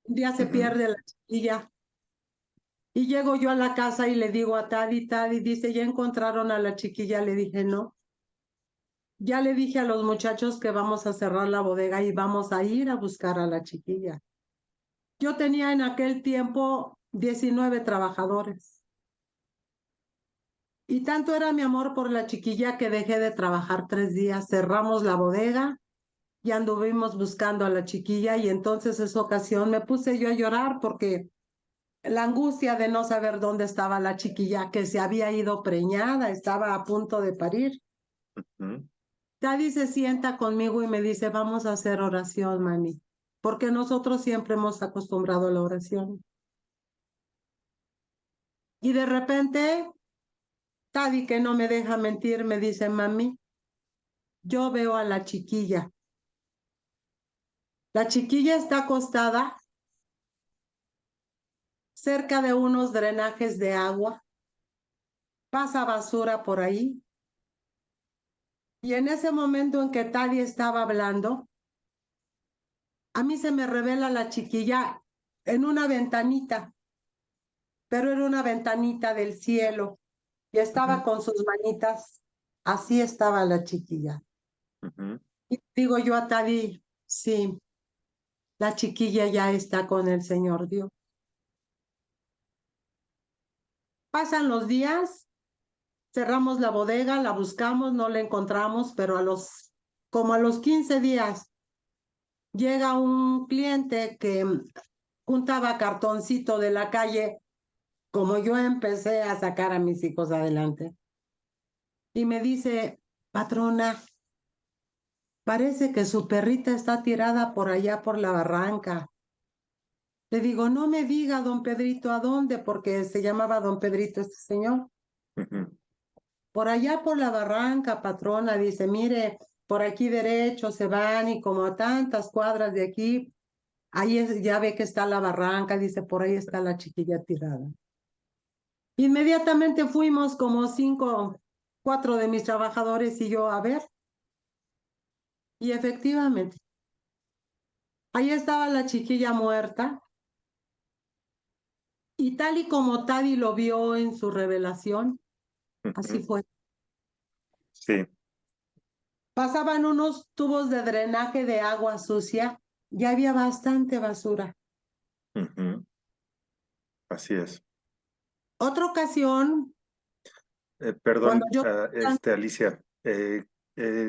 Un día se ujú, pierde la chiquilla. Y llego yo a la casa y le digo a Tadi, Tadi, dice, ¿ya encontraron a la chiquilla? Le dije, no. Ya le dije a los muchachos que vamos a cerrar la bodega y vamos a ir a buscar a la chiquilla. Yo tenía en aquel tiempo 19 trabajadores. Y tanto era mi amor por la chiquilla que dejé de trabajar 3 días. Cerramos la bodega y anduvimos buscando a la chiquilla y entonces esa ocasión me puse yo a llorar porque la angustia de no saber dónde estaba la chiquilla que se había ido preñada, estaba a punto de parir. ujú. Daddy se sienta conmigo y me dice, vamos a hacer oración, mami, porque nosotros siempre hemos acostumbrado a la oración. Y de repente, Daddy, que no me deja mentir, me dice, mami, yo veo a la chiquilla. La chiquilla está acostada cerca de unos drenajes de agua, pasa basura por ahí. Y en ese momento en que Tadi estaba hablando, a mí se me revela la chiquilla en una ventanita, pero era una ventanita del cielo y estaba Ujú, con sus manitas, así estaba la chiquilla. ujú, Y digo yo a Tadi, Sí, la chiquilla ya está con el Señor Dios. Pasan los días, cerramos la bodega, la buscamos, no la encontramos, pero como a los 15 días llega un cliente que juntaba cartoncito de la calle, como yo empecé a sacar a mis hijos adelante. Y me dice, patrona, parece que su perrita está tirada por allá por la barranca. Le digo, no me diga, don Pedrito, ¿a dónde? Porque se llamaba don Pedrito este señor. Por allá por la barranca, patrona, dice, mire, por aquí derecho se van y como a tantas cuadras de aquí, ya ve que está la barranca, dice, por ahí está la chiquilla tirada. Inmediatamente fuimos como 4 de mis trabajadores y yo a ver. Y efectivamente, ahí estaba la chiquilla muerta. Y tal y como Tadi lo vio en su revelación, así fue. Sí. Pasaban unos tubos de drenaje de agua sucia y había bastante basura. Así es. Otra ocasión, cuando Perdón, yo... Alicia,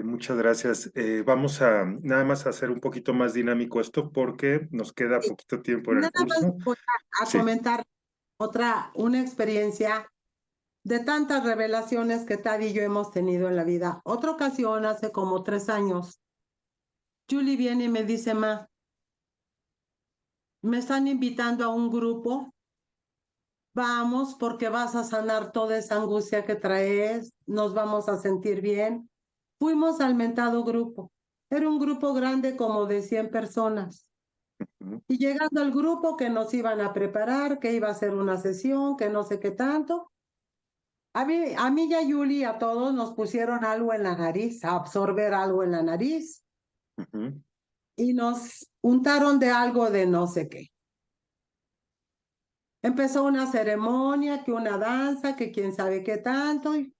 muchas gracias. Vamos a nada más a hacer un poquito más dinámico esto porque nos queda poquito tiempo en el Nada más curso. voy a Sí. comentar una experiencia de tantas revelaciones que Tad y yo hemos tenido en la vida. Otra ocasión, hace como 3 años, Julie viene y me dice, ma, me están invitando a un grupo, vamos porque vas a sanar toda esa angustia que traes, nos vamos a sentir bien. Fuimos al mentado grupo. Era un grupo grande como de 100 personas. Y llegando al grupo que nos iban a preparar, que iba a ser una sesión, que no sé qué tanto, a mí y a Yuli, a todos nos pusieron algo en la nariz, a absorber algo en la nariz, y nos untaron de algo de no sé qué. Empezó una ceremonia, que una danza, que quién sabe qué tanto. Y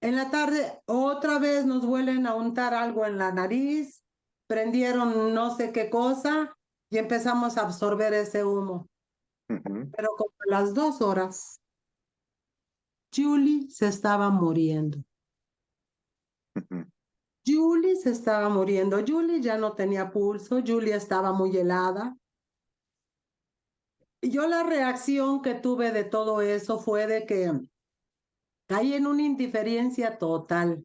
en la tarde otra vez nos vuelven a untar algo en la nariz, prendieron no sé qué cosa y empezamos a absorber ese humo. Pero como a las 2 horas, Julie se estaba muriendo. Julie se estaba muriendo. Julie ya no tenía pulso. Julie estaba muy helada. Y yo la reacción que tuve de todo eso fue de que caí en una indiferencia total.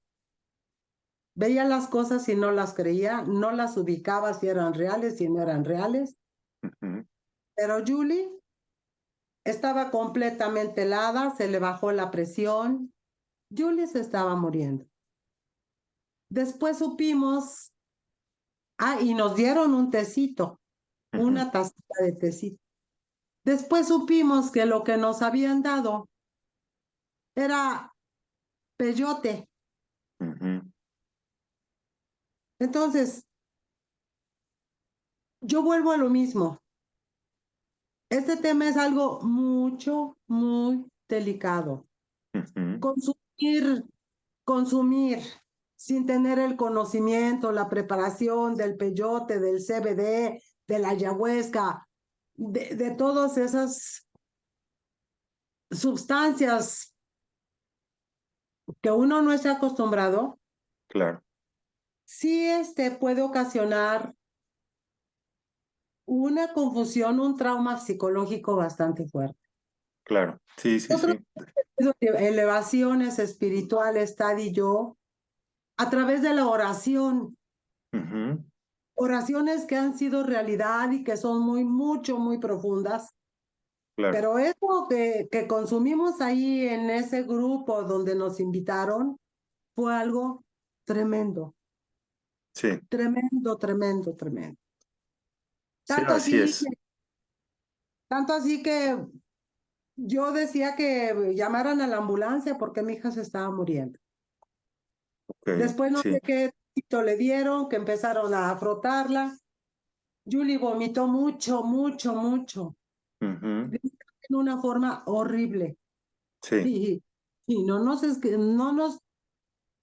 Veía las cosas y no las creía, no las ubicaba si eran reales, si no eran reales. Pero Julie estaba completamente helada, se le bajó la presión. Julie se estaba muriendo. Después supimos, y nos dieron un tecito, una tacita de tecito. Después supimos que lo que nos habían dado era peyote. Entonces, yo vuelvo a lo mismo. Este tema es algo muy delicado. Consumir sin tener el conocimiento, la preparación del peyote, del CBD, de la ayahuasca, de todas esas sustancias que uno no está acostumbrado, Claro, sí puede ocasionar una confusión, un trauma psicológico bastante fuerte. claro. Sí, sí, Otras sí. elevaciones espirituales, Tad y yo, a través de la oración, oraciones que han sido realidad y que son muy profundas. Claro. Pero eso que consumimos ahí en ese grupo donde nos invitaron fue algo tremendo. Sí, Tremendo. sí, Tanto así así, es. tanto así que yo decía que llamaran a la ambulancia porque mi hija se estaba muriendo. Okay, Después no sí. sé qué tito le dieron, que empezaron a frotarla. Julie vomitó mucho. En una forma horrible. Sí. Y no nos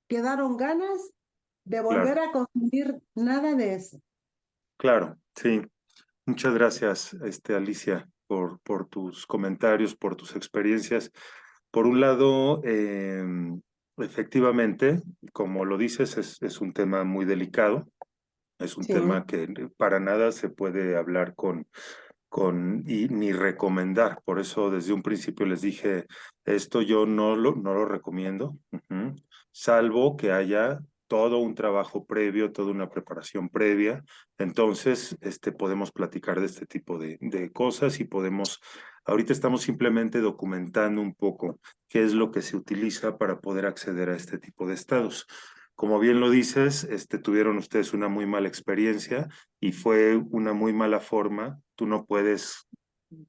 quedaron ganas de volver claro, a consumir nada de eso. claro, sí. Muchas gracias, Alicia, por tus comentarios, por tus experiencias. Por un lado, efectivamente, como lo dices, es un tema muy delicado, es un Sí, tema que para nada se puede hablar y ni recomendar. Por eso desde un principio les dije, esto yo no lo recomiendo, salvo que haya todo un trabajo previo, toda una preparación previa. Entonces, podemos platicar de este tipo de cosas y podemos, ahorita estamos simplemente documentando un poco qué es lo que se utiliza para poder acceder a este tipo de estados. Como bien lo dices, tuvieron ustedes una muy mala experiencia y fue una muy mala forma. Tú no puedes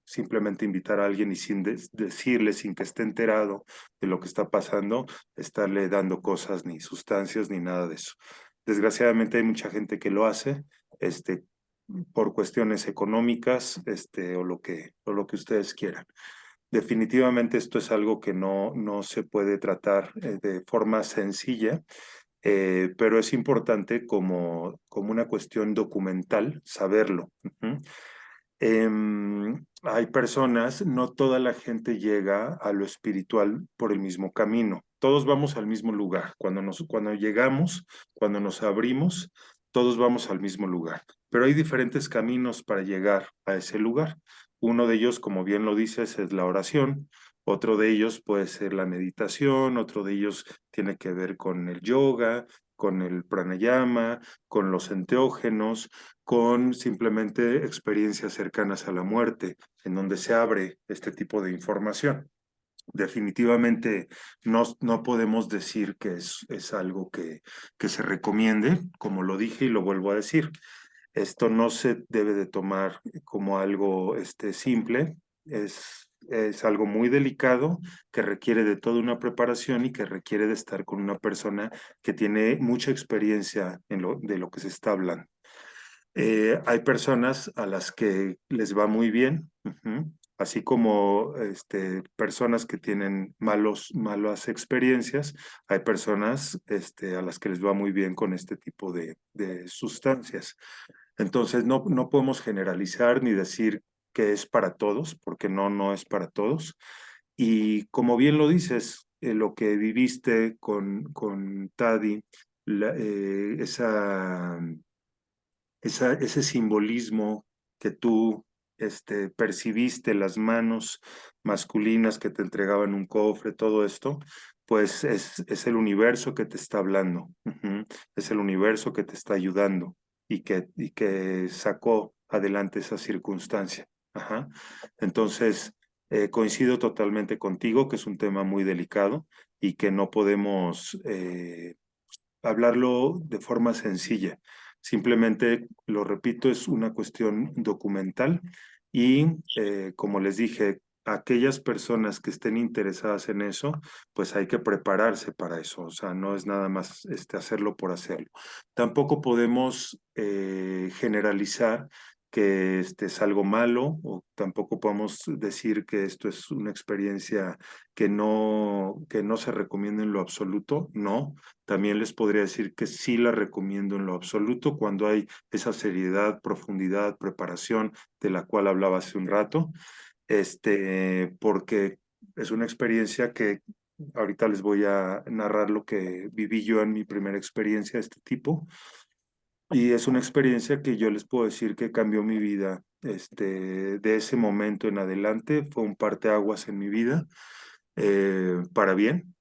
simplemente invitar a alguien y sin decirle, sin que esté enterado de lo que está pasando, estarle dando cosas, ni sustancias, ni nada de eso. Desgraciadamente hay mucha gente que lo hace, por cuestiones económicas, o lo que ustedes quieran. Definitivamente esto es algo que no se puede tratar de forma sencilla, pero es importante como una cuestión documental saberlo. Hay personas, no toda la gente llega a lo espiritual por el mismo camino. Todos vamos al mismo lugar. Cuando llegamos, cuando nos abrimos, todos vamos al mismo lugar. Pero hay diferentes caminos para llegar a ese lugar. Uno de ellos, como bien lo dices, es la oración. Otro de ellos puede ser la meditación. Otro de ellos tiene que ver con el yoga, con el pranayama, con los enteógenos, con simplemente experiencias cercanas a la muerte, en donde se abre este tipo de información. Definitivamente no podemos decir que es algo que se recomiende, como lo dije y lo vuelvo a decir. Esto no se debe de tomar como algo simple, es algo muy delicado que requiere de toda una preparación y que requiere de estar con una persona que tiene mucha experiencia de lo que se está hablando. Hay personas a las que les va muy bien, así como personas que tienen malas experiencias, hay personas a las que les va muy bien con este tipo de sustancias. Entonces, no podemos generalizar ni decir que es para todos, porque no es para todos. Y como bien lo dices, lo que viviste con Tadi, ese simbolismo que tú percibiste, las manos masculinas que te entregaban un cofre, todo esto, pues es el universo que te está hablando, es el universo que te está ayudando y que sacó adelante esa circunstancia. Ajá. Entonces, coincido totalmente contigo que es un tema muy delicado y que no podemos hablarlo de forma sencilla. Simplemente, lo repito, es una cuestión documental y, como les dije, aquellas personas que estén interesadas en eso, pues hay que prepararse para eso. O sea, no es nada más hacerlo por hacerlo. Tampoco podemos generalizar que es algo malo o tampoco podemos decir que esto es una experiencia que no se recomienda en lo absoluto. No, también les podría decir que sí la recomiendo en lo absoluto cuando hay esa seriedad, profundidad, preparación de la cual hablaba hace un rato, porque es una experiencia que ahorita les voy a narrar lo que viví yo en mi primera experiencia de este tipo. Y es una experiencia que yo les puedo decir que cambió mi vida. De ese momento en adelante fue un parteaguas en mi vida, para bien.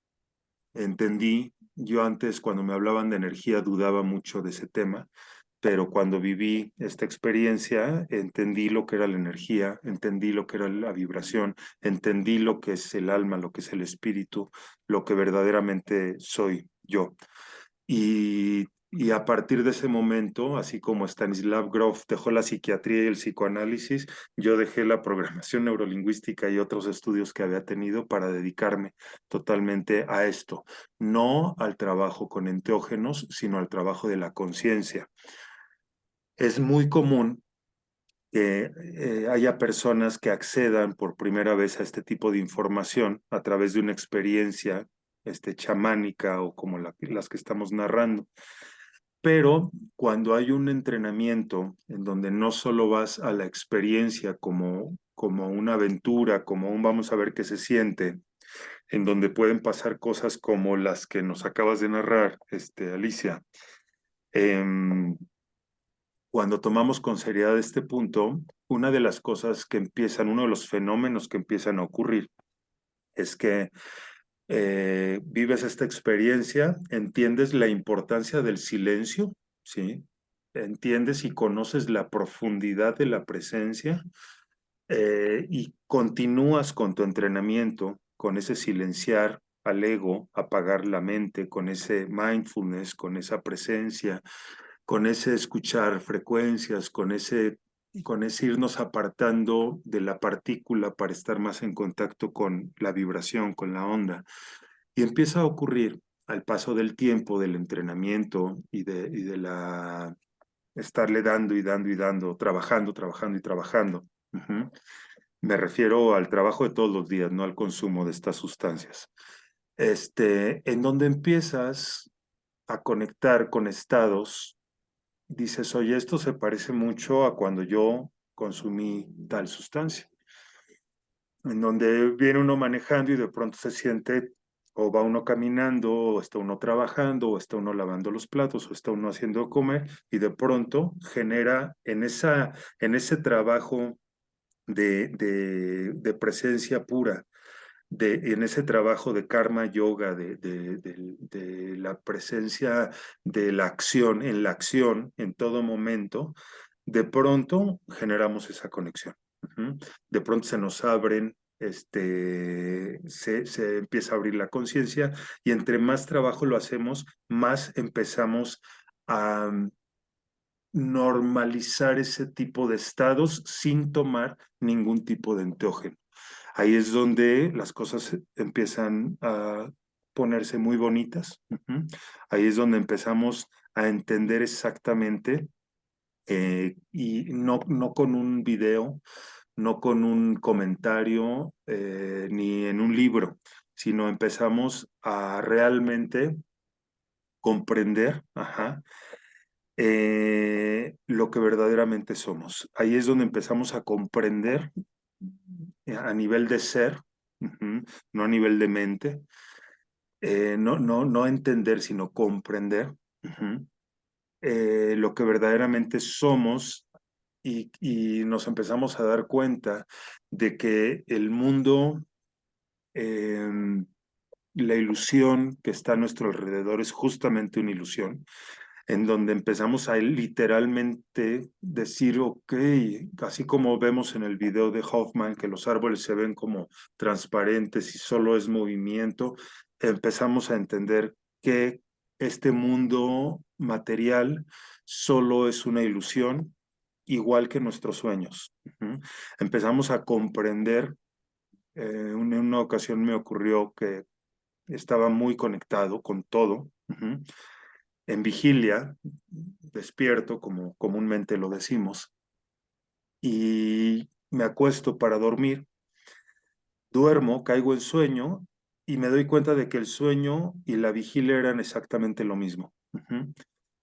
Entendí, yo antes cuando me hablaban de energía dudaba mucho de ese tema, pero cuando viví esta experiencia entendí lo que era la energía, entendí lo que era la vibración, entendí lo que es el alma, lo que es el espíritu, lo que verdaderamente soy yo. Y a partir de ese momento, así como Stanislav Grof dejó la psiquiatría y el psicoanálisis, yo dejé la programación neurolingüística y otros estudios que había tenido para dedicarme totalmente a esto, no al trabajo con enteógenos, sino al trabajo de la conciencia. Es muy común que haya personas que accedan por primera vez a este tipo de información a través de una experiencia chamánica o como las que estamos narrando. Pero cuando hay un entrenamiento en donde no solo vas a la experiencia como una aventura, como un vamos a ver qué se siente, en donde pueden pasar cosas como las que nos acabas de narrar, Alicia. Em, Cuando tomamos con seriedad este punto, una de las cosas que empiezan, uno de los fenómenos que empiezan a ocurrir es que vives esta experiencia, entiendes la importancia del silencio, ¿sí? Entiendes y conoces la profundidad de la presencia, y continúas con tu entrenamiento, con ese silenciar al ego, apagar la mente, con ese mindfulness, con esa presencia, con ese escuchar frecuencias, con ese irnos apartando de la partícula para estar más en contacto con la vibración, con la onda. Y empieza a ocurrir al paso del tiempo, del entrenamiento y de la estarle dando y dando y dando, trabajando, trabajando y trabajando. Ujú. Me refiero al trabajo de todos los días, no al consumo de estas sustancias. En donde empiezas a conectar con estados, dices, oye, esto se parece mucho a cuando yo consumí tal sustancia, en donde viene uno manejando y de pronto se siente, o va uno caminando, o está uno trabajando, o está uno lavando los platos, o está uno haciendo comer, y de pronto genera en ese trabajo de presencia pura, en ese trabajo de karma yoga, de la presencia de la acción, en la acción, en todo momento, de pronto generamos esa conexión. Ujú. De pronto se nos abren, se empieza a abrir la conciencia y entre más trabajo lo hacemos, más empezamos a normalizar ese tipo de estados sin tomar ningún tipo de enteógeno. Ahí es donde las cosas empiezan a ponerse muy bonitas. Ujú. Ahí es donde empezamos a entender exactamente, y no con un video, no con un comentario, ni en un libro, sino empezamos a realmente comprender, ajá, lo que verdaderamente somos. Ahí es donde empezamos a comprender, a nivel de ser, ujú, no a nivel de mente, no entender, sino comprender, ujú, lo que verdaderamente somos y nos empezamos a dar cuenta de que el mundo, em, la ilusión que está a nuestro alrededor es justamente una ilusión en donde empezamos a literalmente decir, ok, así como vemos en el video de Hoffman, que los árboles se ven como transparentes y solo es movimiento, empezamos a entender que este mundo material solo es una ilusión, igual que nuestros sueños. Ujú. Empezamos a comprender, en una ocasión me ocurrió que estaba muy conectado con todo. Ujú. En vigilia, despierto, como comúnmente lo decimos, y me acuesto para dormir, duermo, caigo en sueño y me doy cuenta de que el sueño y la vigilia eran exactamente lo mismo. Ujú.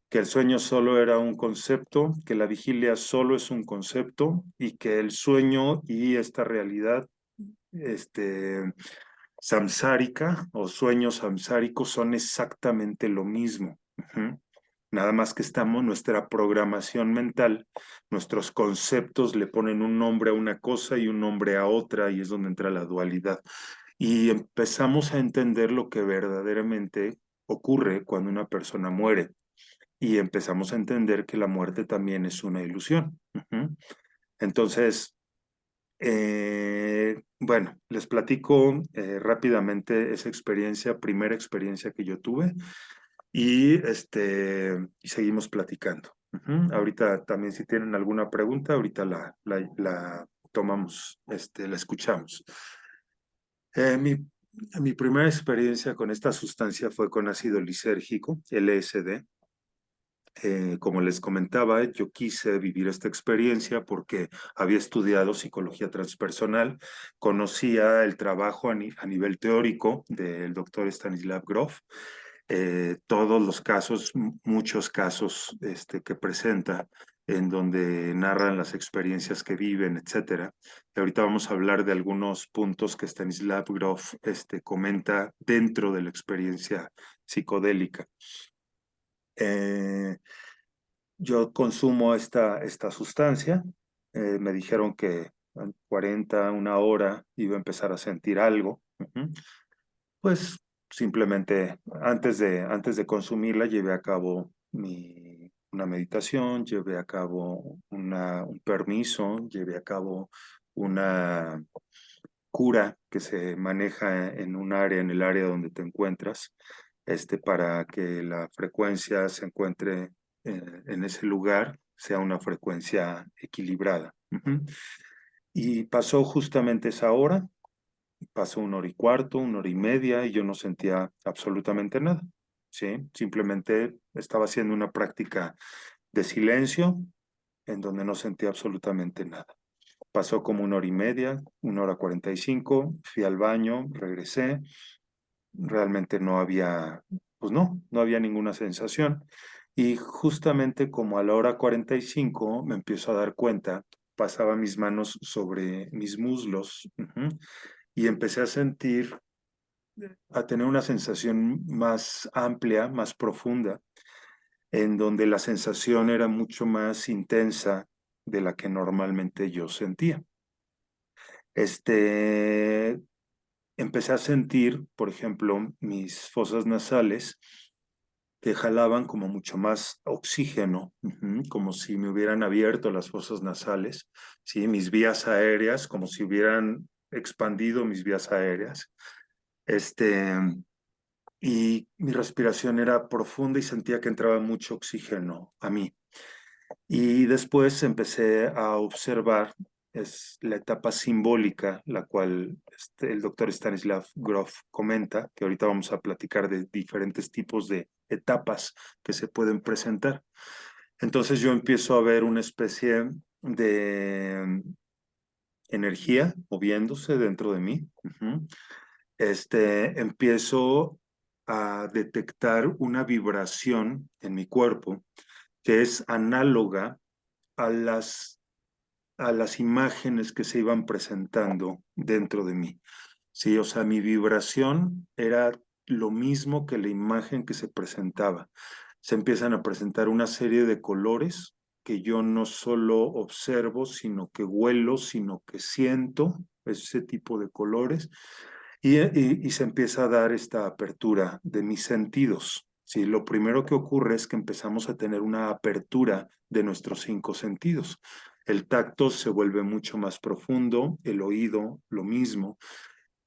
Que el sueño solo era un concepto, que la vigilia solo es un concepto y que el sueño y esta realidad, este, samsárica o sueños samsáricos son exactamente lo mismo. Ujú. Nada más que estamos, nuestra programación mental, nuestros conceptos le ponen un nombre a una cosa y un nombre a otra, y es donde entra la dualidad. Y empezamos a entender lo que verdaderamente ocurre cuando una persona muere. Y empezamos a entender que la muerte también es una ilusión. Ujú. Entonces, bueno, les platico, rápidamente esa experiencia, primera experiencia que yo tuve y seguimos platicando. Ujú. Ahorita también si tienen alguna pregunta, ahorita la tomamos, la escuchamos. Eh, mi, mi primera experiencia con esta sustancia fue con ácido lisérgico, LSD. Como les comentaba, yo quise vivir esta experiencia porque había estudiado psicología transpersonal, conocía el trabajo a nivel teórico del doctor Stanislav Grof todos los casos, muchos casos que presenta, en donde narran las experiencias que viven, etcétera. Y ahorita vamos a hablar de algunos puntos que Stanislav Grof comenta dentro de la experiencia psicodélica. Yo consumo esta sustancia. Me dijeron que en 40, una hora, iba a empezar a sentir algo. Pues simplemente antes de consumirla llevé a cabo una meditación, llevé a cabo un permiso, llevé a cabo una cura que se maneja en un área, en el área donde te encuentras, para que la frecuencia se encuentre en ese lugar, sea una frecuencia equilibrada. Y pasó justamente esa hora, pasó una hora y cuarto, una hora y media, y yo no sentía absolutamente nada, ¿sí? Simplemente estaba haciendo una práctica de silencio en donde no sentía absolutamente nada. Pasó como una hora y media, una hora 45, fui al baño, regresé, realmente no había, pues no había ninguna sensación. Y justamente como a la hora 45 me empiezo a dar cuenta, pasaba mis manos sobre mis muslos, y empecé a sentir, a tener una sensación más amplia, más profunda, en donde la sensación era mucho más intensa de la que normalmente yo sentía. Este, Empecé a sentir, por ejemplo, mis fosas nasales que jalaban como mucho más oxígeno, como si me hubieran abierto las fosas nasales, ¿sí? Mis vías aéreas, como si hubieran expandido mis vías aéreas. Este, y mi respiración era profunda y sentía que entraba mucho oxígeno a mí. Y después empecé a observar es la etapa simbólica, la cual el doctor Stanislav Grof comenta, que ahorita vamos a platicar de diferentes tipos de etapas que se pueden presentar. Entonces yo empiezo a ver una especie de energía moviéndose dentro de mí. Empiezo a detectar una vibración en mi cuerpo que es análoga a las imágenes que se iban presentando dentro de mí. Sí, o sea, mi vibración era lo mismo que la imagen que se presentaba. Se empiezan a presentar una serie de colores que yo no solo observo, sino que huelo, sino que siento ese tipo de colores, y se empieza a dar esta apertura de mis sentidos. Sí, lo primero que ocurre es que empezamos a tener una apertura de nuestros 5 sentidos. El tacto se vuelve mucho más profundo, el oído lo mismo.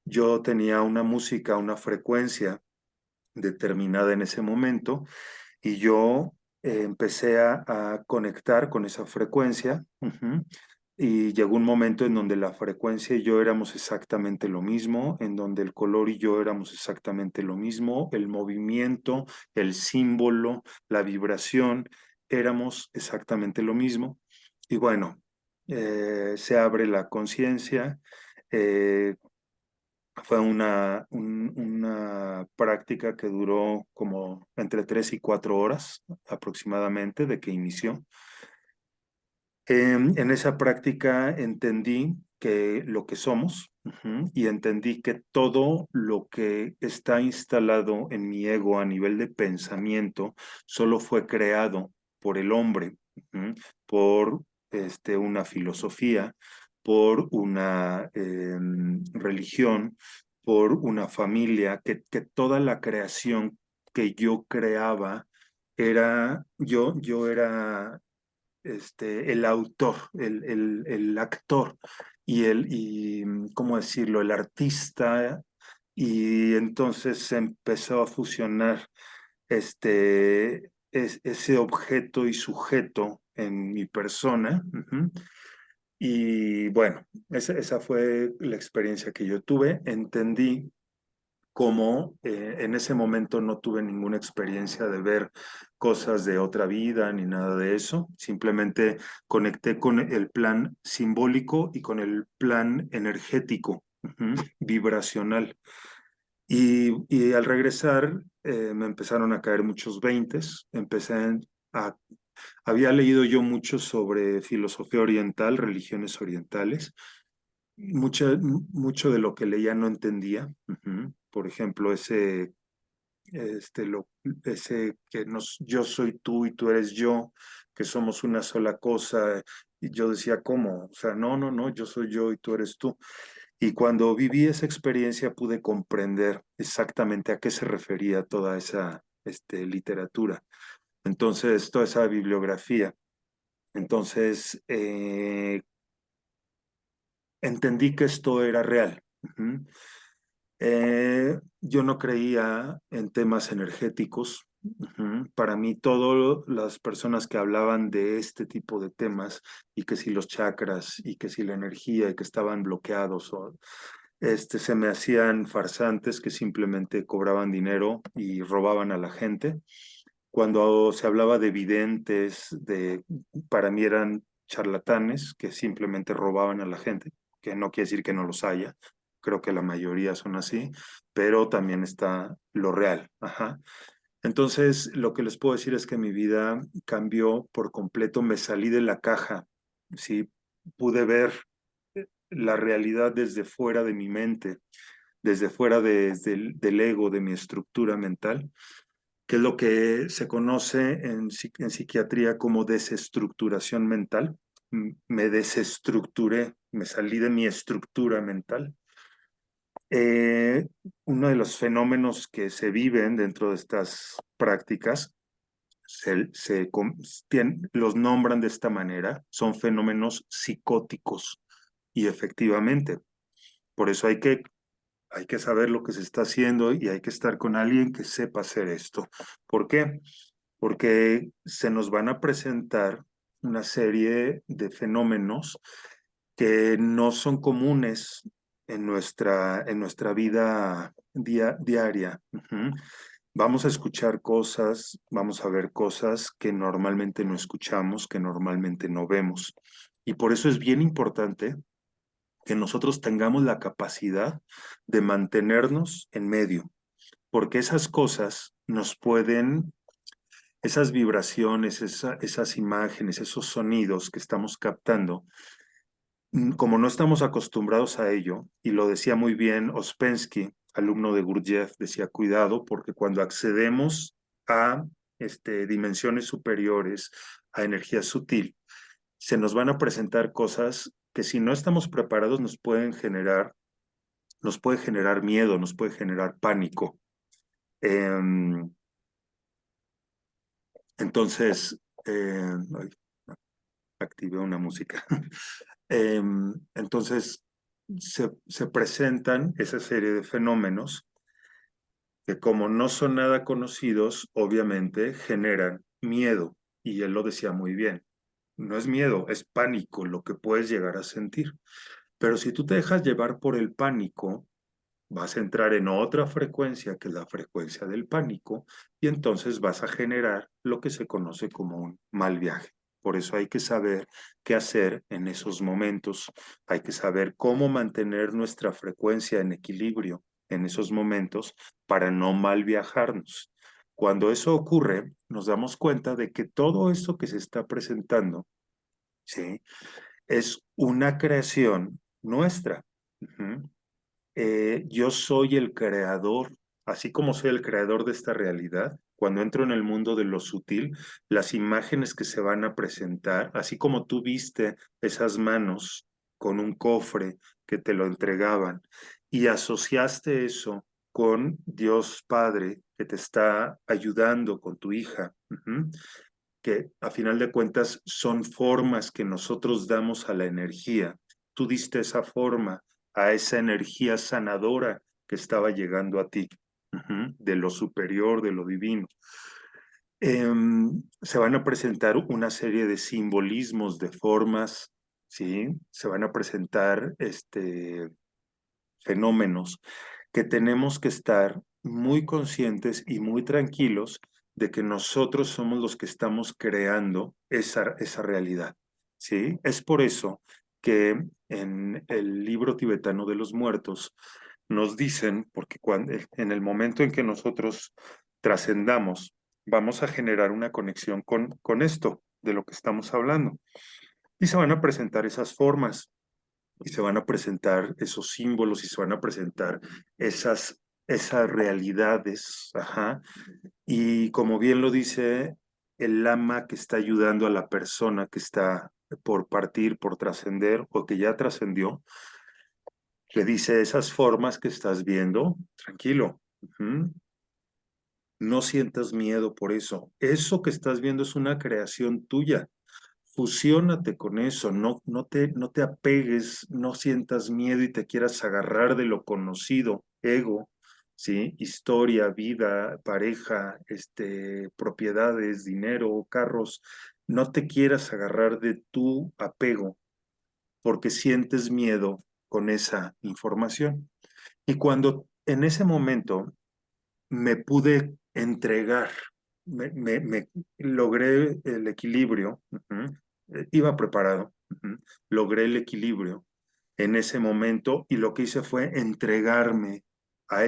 Yo tenía una música, una frecuencia determinada en ese momento, y yo empecé a conectar con esa frecuencia. Y llegó un momento en donde la frecuencia y yo éramos exactamente lo mismo, en donde el color y yo éramos exactamente lo mismo, el movimiento, el símbolo, la vibración, éramos exactamente lo mismo. Y bueno, se abre la conciencia. eh, Fue una práctica que duró como entre 3 y 4 horas aproximadamente de que inició. En esa práctica entendí que lo que somos, y entendí que todo lo que está instalado en mi ego a nivel de pensamiento solo fue creado por el hombre, por una filosofía, por una religión, por una familia, que toda la creación que yo creaba era, yo era el autor, el actor ¿cómo decirlo?, el artista. Y entonces se empezó a fusionar ese objeto y sujeto en mi persona. Y bueno, esa fue la experiencia que yo tuve. Entendí cómo en ese momento no tuve ninguna experiencia de ver cosas de otra vida ni nada de eso. Simplemente conecté con el plan simbólico y con el plan energético, vibracional. Y al regresar, me empezaron a caer muchos veintes, había leído yo mucho sobre filosofía oriental, religiones orientales, mucho de lo que leía no entendía. Por ejemplo, ese yo soy tú y tú eres yo, que somos una sola cosa. Y yo decía, ¿cómo? O sea, no, no, no, yo soy yo y tú eres tú. Y cuando viví esa experiencia pude comprender exactamente a qué se refería toda esa literatura. Entonces, toda esa bibliografía. Entonces, entendí que esto era real. Yo no creía en temas energéticos. Para mí, todas las personas que hablaban de este tipo de temas, y que si los chakras, y que si la energía, y que estaban bloqueados, se me hacían farsantes que simplemente cobraban dinero y robaban a la gente. Cuando se hablaba de videntes, para mí eran charlatanes que simplemente robaban a la gente, que no quiere decir que no los haya, creo que la mayoría son así, pero también está lo real. Ajá. Entonces, lo que les puedo decir es que mi vida cambió por completo, me salí de la caja, sí, pude ver la realidad desde fuera de mi mente, desde fuera del ego, de mi estructura mental, que es lo que se conoce en psiquiatría como desestructuración mental. Me desestructuré, me salí de mi estructura mental. Eh, Uno de los fenómenos que se viven dentro de estas prácticas, los nombran de esta manera, son fenómenos psicóticos. Y efectivamente, por eso hay que saber lo que se está haciendo y hay que estar con alguien que sepa hacer esto. ¿Por qué? Porque se nos van a presentar una serie de fenómenos que no son comunes en nuestra vida diaria. Vamos a escuchar cosas, vamos a ver cosas que normalmente no escuchamos, que normalmente no vemos. Y por eso es bien importante que nosotros tengamos la capacidad de mantenernos en medio, porque esas cosas nos pueden, esas vibraciones, esas imágenes, esos sonidos que estamos captando, como no estamos acostumbrados a ello, y lo decía muy bien Ospensky, alumno de Gurdjieff, decía, cuidado, porque cuando accedemos a dimensiones superiores, a energía sutil, se nos van a presentar cosas que si no estamos preparados nos puede generar miedo, nos puede generar pánico. Entonces, ay, activé una música. Entonces, se presentan esa serie de fenómenos que como no son nada conocidos, obviamente generan miedo. Y él lo decía muy bien. No es miedo, es pánico lo que puedes llegar a sentir. Pero si tú te dejas llevar por el pánico, vas a entrar en otra frecuencia que es la frecuencia del pánico y entonces vas a generar lo que se conoce como un mal viaje. Por eso hay que saber qué hacer en esos momentos, hay que saber cómo mantener nuestra frecuencia en equilibrio en esos momentos para no mal viajarnos. Cuando eso ocurre, nos damos cuenta de que todo esto que se está presentando, ¿sí?, es una creación nuestra. Yo soy el creador, así como soy el creador de esta realidad. Cuando entro en el mundo de lo sutil, las imágenes que se van a presentar, así como tú viste esas manos con un cofre que te lo entregaban y asociaste eso con Dios Padre que te está ayudando con tu hija, que a final de cuentas son formas que nosotros damos a la energía. Tú diste esa forma a esa energía sanadora que estaba llegando a ti, de lo superior, de lo divino. Se van a presentar una serie de simbolismos, de formas, ¿sí? Se van a presentar fenómenos que tenemos que estar muy conscientes y muy tranquilos de que nosotros somos los que estamos creando esa realidad, ¿sí? Es por eso que en el libro tibetano de los muertos nos dicen, porque en el momento en que nosotros trascendamos, vamos a generar una conexión con esto de lo que estamos hablando. Y se van a presentar esas formas, y se van a presentar esos símbolos, y se van a presentar esas realidades. Ajá. Y como bien lo dice el lama que está ayudando a la persona que está por partir, por trascender o que ya trascendió, le dice esas formas que estás viendo, tranquilo. Ujú. No sientas miedo por eso. Eso que estás viendo es una creación tuya. Fusiónate con eso, no te apegues, no sientas miedo y te quieras agarrar de lo conocido, ego, ¿sí? Historia, vida, pareja, propiedades, dinero, carros. No te quieras agarrar de tu apego porque sientes miedo con esa información. Y cuando en ese momento me pude entregar, me logré el equilibrio, iba preparado, logré el equilibrio en ese momento y lo que hice fue entregarme a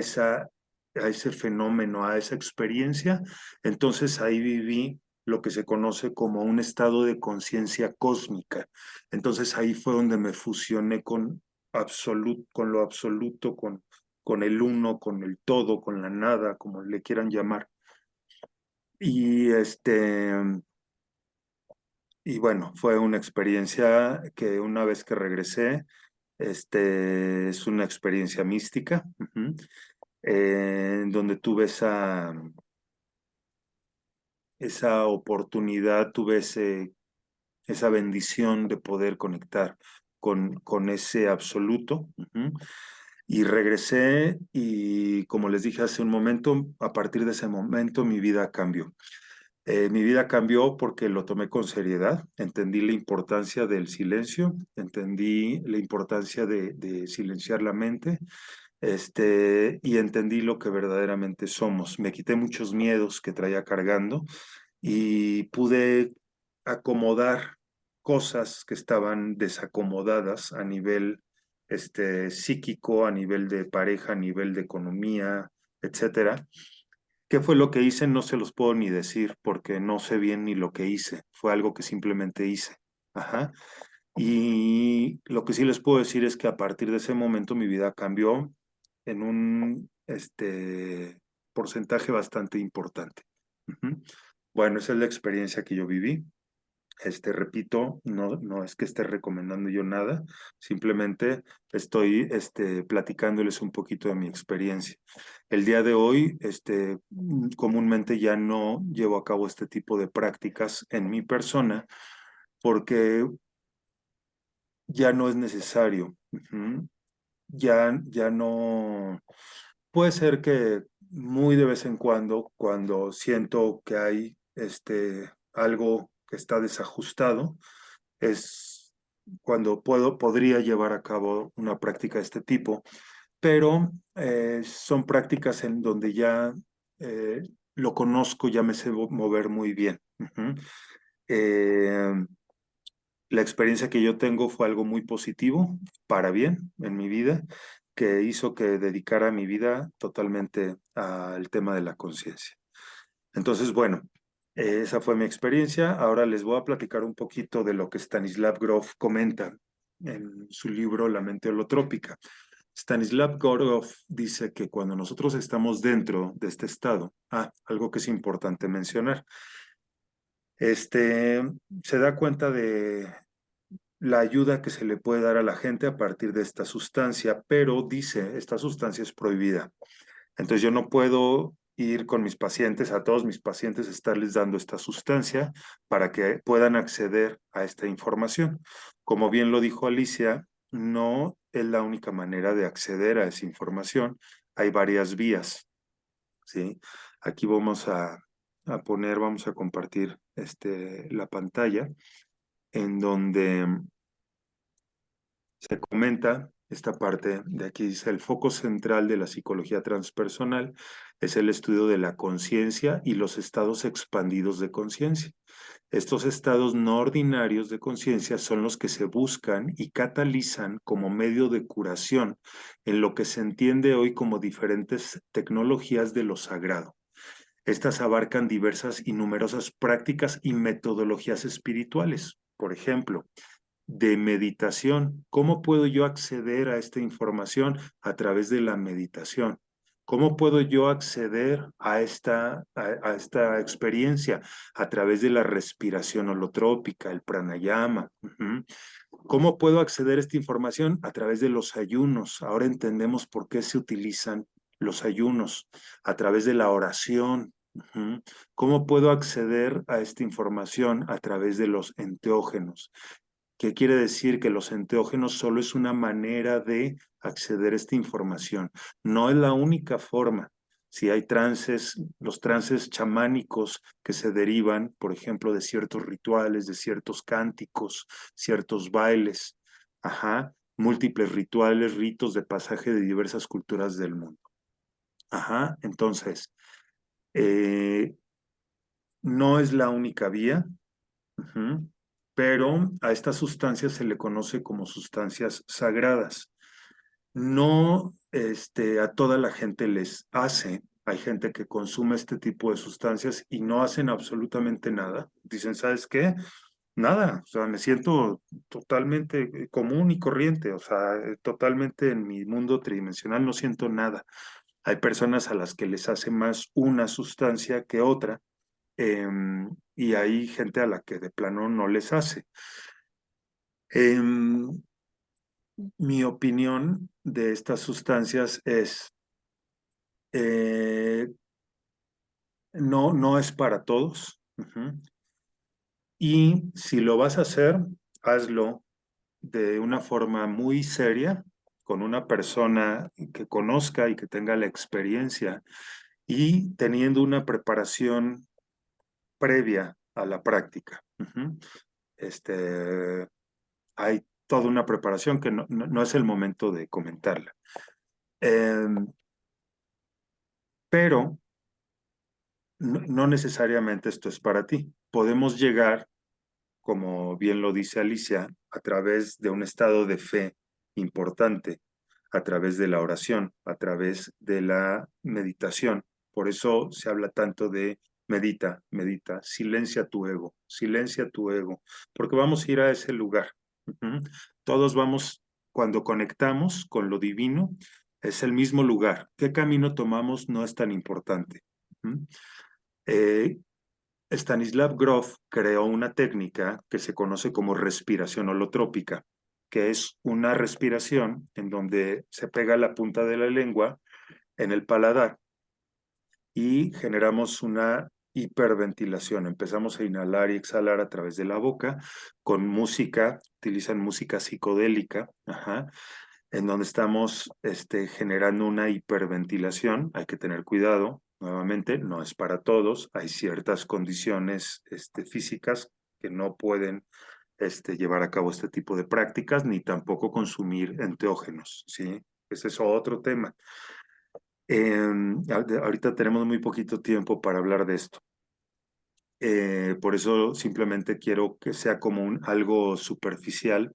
a ese fenómeno, a esa experiencia. Entonces ahí viví lo que se conoce como un estado de conciencia cósmica. Entonces ahí fue donde me fusioné con lo absoluto, con el uno, con el todo, con la nada, como le quieran llamar. Y y bueno, fue una experiencia que una vez que regresé, es una experiencia mística, en donde tuve esa oportunidad, tuve esa bendición de poder conectar con ese absoluto. Y regresé y como les dije hace un momento, a partir de ese momento mi vida cambió. Mi vida cambió porque lo tomé con seriedad, entendí la importancia del silencio, entendí la importancia de silenciar la mente, y entendí lo que verdaderamente somos. Me quité muchos miedos que traía cargando y pude acomodar cosas que estaban desacomodadas a nivel psíquico, a nivel de pareja, a nivel de economía, etcétera. ¿Qué fue lo que hice? No se los puedo ni decir porque no sé bien ni lo que hice. Fue algo que simplemente hice. Ajá. Y lo que sí les puedo decir es que a partir de ese momento mi vida cambió en un porcentaje bastante importante. Ujú. Bueno, esa es la experiencia que yo viví. Repito, no es que esté recomendando yo nada, simplemente estoy platicándoles un poquito de mi experiencia. El día de hoy, comúnmente ya no llevo a cabo este tipo de prácticas en mi persona porque ya no es necesario. Ujú. Ya no. Puede ser que muy de vez en cuando siento que hay algo que está desajustado, es cuando podría llevar a cabo una práctica de este tipo, pero son prácticas en donde ya eh, lo conozco, ya me sé mover muy bien. Ujú. Eh, la experiencia que yo tengo fue algo muy positivo, para bien, en mi vida, que hizo que dedicara mi vida totalmente al tema de la conciencia. Entonces, bueno, esa fue mi experiencia. Ahora les voy a platicar un poquito de lo que Stanislav Grof comenta en su libro La mente holotrópica. Stanislav Grof dice que cuando nosotros estamos dentro de este estado, algo que es importante mencionar, se da cuenta de la ayuda que se le puede dar a la gente a partir de esta sustancia, pero dice, esta sustancia es prohibida. Entonces yo no puedo ir con mis pacientes, a todos mis pacientes, estarles dando esta sustancia para que puedan acceder a esta información. Como bien lo dijo Alicia, no es la única manera de acceder a esa información. Hay varias vías, ¿sí? Aquí vamos a compartir la pantalla en donde se comenta esta parte de aquí, dice, el foco central de la psicología transpersonal es el estudio de la conciencia y los estados expandidos de conciencia. Estos estados no ordinarios de conciencia son los que se buscan y catalizan como medio de curación en lo que se entiende hoy como diferentes tecnologías de lo sagrado. Estas abarcan diversas y numerosas prácticas y metodologías espirituales. Por ejemplo, de meditación. ¿Cómo puedo yo acceder a esta información? A través de la meditación. ¿Cómo puedo yo acceder a esta experiencia? A través de la respiración holotrópica, el pranayama. ¿Cómo puedo acceder a esta información? A través de los ayunos. Ahora entendemos por qué se utilizan los ayunos. A través de la oración. ¿Cómo puedo acceder a esta información? A través de los enteógenos. ¿Qué quiere decir? Que los enteógenos solo es una manera de acceder a esta información. No es la única forma. Si hay trances, los trances chamánicos que se derivan, por ejemplo, de ciertos rituales, de ciertos cánticos, ciertos bailes, múltiples rituales, ritos de pasaje de diversas culturas del mundo. Entonces, no es la única vía. Pero a estas sustancias se le conoce como sustancias sagradas. No a toda la gente les hace. Hay gente que consume este tipo de sustancias y no hacen absolutamente nada. Dicen, ¿sabes qué? Nada, o sea, me siento totalmente común y corriente, o sea, totalmente en mi mundo tridimensional no siento nada. Hay personas a las que les hace más una sustancia que otra, y hay gente a la que de plano no les hace. Em, Mi opinión de estas sustancias es, eh, no es para todos. Y si lo vas a hacer, hazlo de una forma muy seria, con una persona que conozca y que tenga la experiencia y teniendo una preparación previa a la práctica. Hay toda una preparación que no es el momento de comentarla. Pero no necesariamente esto es para ti. Podemos llegar, como bien lo dice Alicia, a través de un estado de fe importante, a través de la oración, a través de la meditación. Por eso se habla tanto de medita, medita, silencia tu ego, porque vamos a ir a ese lugar. Todos vamos, cuando conectamos con lo divino, es el mismo lugar. ¿Qué camino tomamos? No es tan importante. Eh, Stanislav Grof creó una técnica que se conoce como respiración holotrópica, que es una respiración en donde se pega la punta de la lengua en el paladar y generamos una hiperventilación. Empezamos a inhalar y exhalar a través de la boca con música, utilizan música psicodélica, en donde estamos generando una hiperventilación. Hay que tener cuidado, nuevamente, no es para todos, hay ciertas condiciones físicas que no pueden llevar a cabo este tipo de prácticas, ni tampoco consumir enteógenos, ¿sí? Ese es otro tema. Ahorita tenemos muy poquito tiempo para hablar de esto. Por eso simplemente quiero que sea como algo superficial,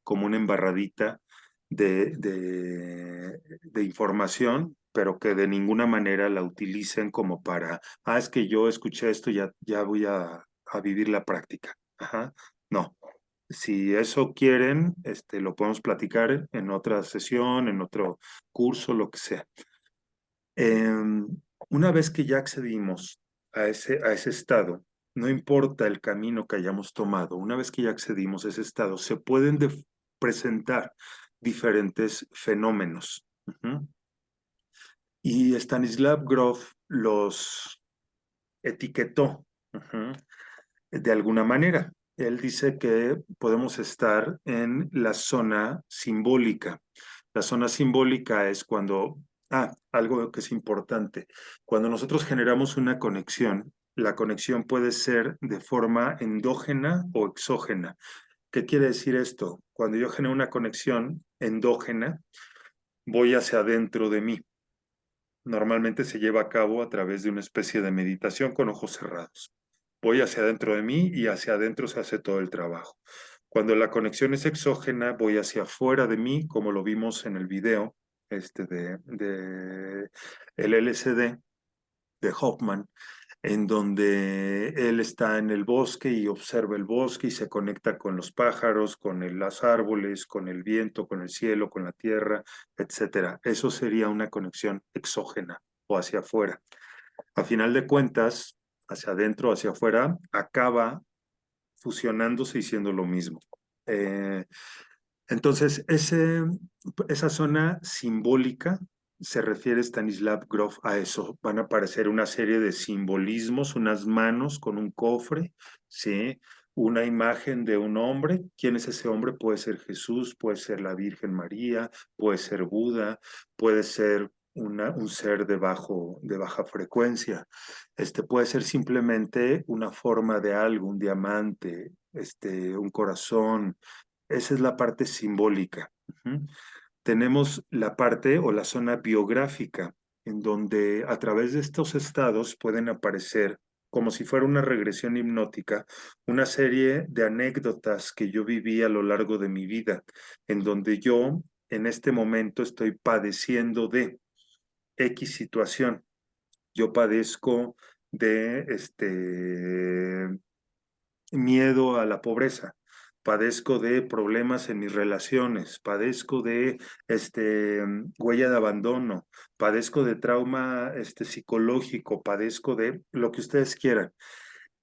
como una embarradita de información, pero que de ninguna manera la utilicen como para, es que yo escuché esto, ya voy a vivir la práctica. No. Si eso quieren, lo podemos platicar en otra sesión, en otro curso, lo que sea. Una vez que ya accedimos a ese estado, no importa el camino que hayamos tomado, una vez que ya accedimos a ese estado, se pueden presentar diferentes fenómenos. Y Stanislav Grof los etiquetó de alguna manera. Él dice que podemos estar en la zona simbólica. La zona simbólica es cuando, algo que es importante, cuando nosotros generamos una conexión, la conexión puede ser de forma endógena o exógena. ¿Qué quiere decir esto? Cuando yo genero una conexión endógena, voy hacia adentro de mí. Normalmente se lleva a cabo a través de una especie de meditación con ojos cerrados. Voy hacia adentro de mí y hacia adentro se hace todo el trabajo. Cuando la conexión es exógena, voy hacia afuera de mí, como lo vimos en el video de el LSD, de Hoffman, en donde él está en el bosque y observa el bosque y se conecta con los pájaros, con los árboles, con el viento, con el cielo, con la tierra, etcétera. Eso sería una conexión exógena o hacia afuera. A final de cuentas, hacia adentro, hacia afuera, acaba fusionándose y siendo lo mismo. Eh, entonces, esa zona simbólica se refiere Stanislav Grof a eso. Van a aparecer una serie de simbolismos, unas manos con un cofre, ¿sí? Una imagen de un hombre. ¿Quién es ese hombre? Puede ser Jesús, puede ser la Virgen María, puede ser Buda, puede ser un ser de baja frecuencia. Puede ser simplemente una forma de algo, un diamante, un corazón. Esa es la parte simbólica. Ujú. Tenemos la parte o la zona biográfica, en donde a través de estos estados pueden aparecer, como si fuera una regresión hipnótica, una serie de anécdotas que yo viví a lo largo de mi vida, en donde yo en este momento estoy padeciendo de X situación. Yo padezco de miedo a la pobreza, padezco de problemas en mis relaciones, padezco de huella de abandono, padezco de trauma psicológico, padezco de lo que ustedes quieran.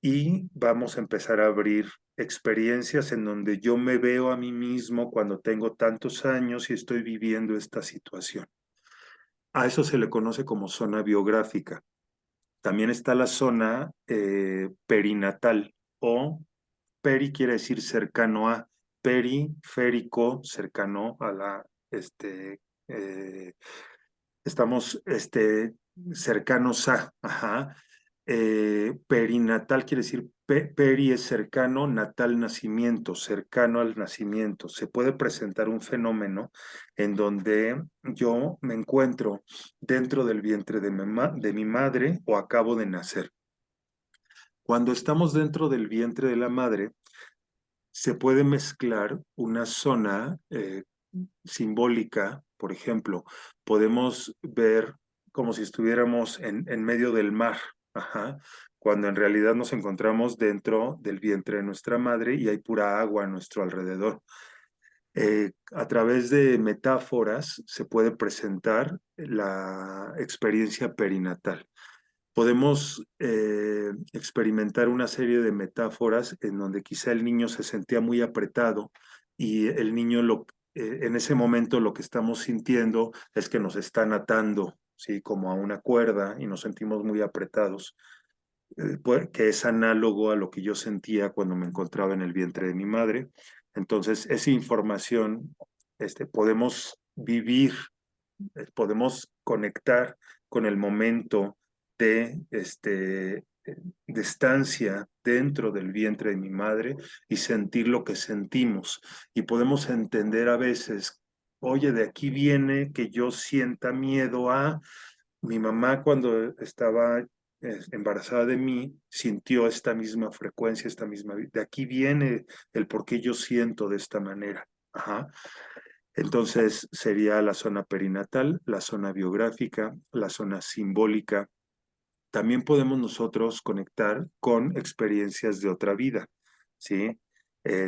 Y vamos a empezar a abrir experiencias en donde yo me veo a mí mismo cuando tengo tantos años y estoy viviendo esta situación. A eso se le conoce como zona biográfica. También está la zona perinatal o peri quiere decir cercano a, periférico, cercano a la, eh, estamos cercanos a, ajá. Perinatal quiere decir, peri es cercano, natal nacimiento, cercano al nacimiento. Se puede presentar un fenómeno en donde yo me encuentro dentro del vientre de mi madre o acabo de nacer. Cuando estamos dentro del vientre de la madre, se puede mezclar una zona simbólica, por ejemplo, podemos ver como si estuviéramos en medio del mar, ajá, cuando en realidad nos encontramos dentro del vientre de nuestra madre y hay pura agua a nuestro alrededor. A través de metáforas se puede presentar la experiencia perinatal. Podemos experimentar una serie de metáforas en donde quizá el niño se sentía muy apretado y el niño en ese momento lo que estamos sintiendo es que nos están atando, ¿sí? Como a una cuerda y nos sentimos muy apretados, que es análogo a lo que yo sentía cuando me encontraba en el vientre de mi madre. Entonces, esa información podemos vivir, podemos conectar con el momento de, de estancia dentro del vientre de mi madre y sentir lo que sentimos. Y podemos entender a veces, oye, de aquí viene que yo sienta miedo a mi mamá cuando estaba embarazada de mí, sintió esta misma frecuencia, de aquí viene el por qué yo siento de esta manera. Ajá. Entonces sería la zona perinatal, la zona biográfica, la zona simbólica. También podemos nosotros conectar con experiencias de otra vida, ¿sí?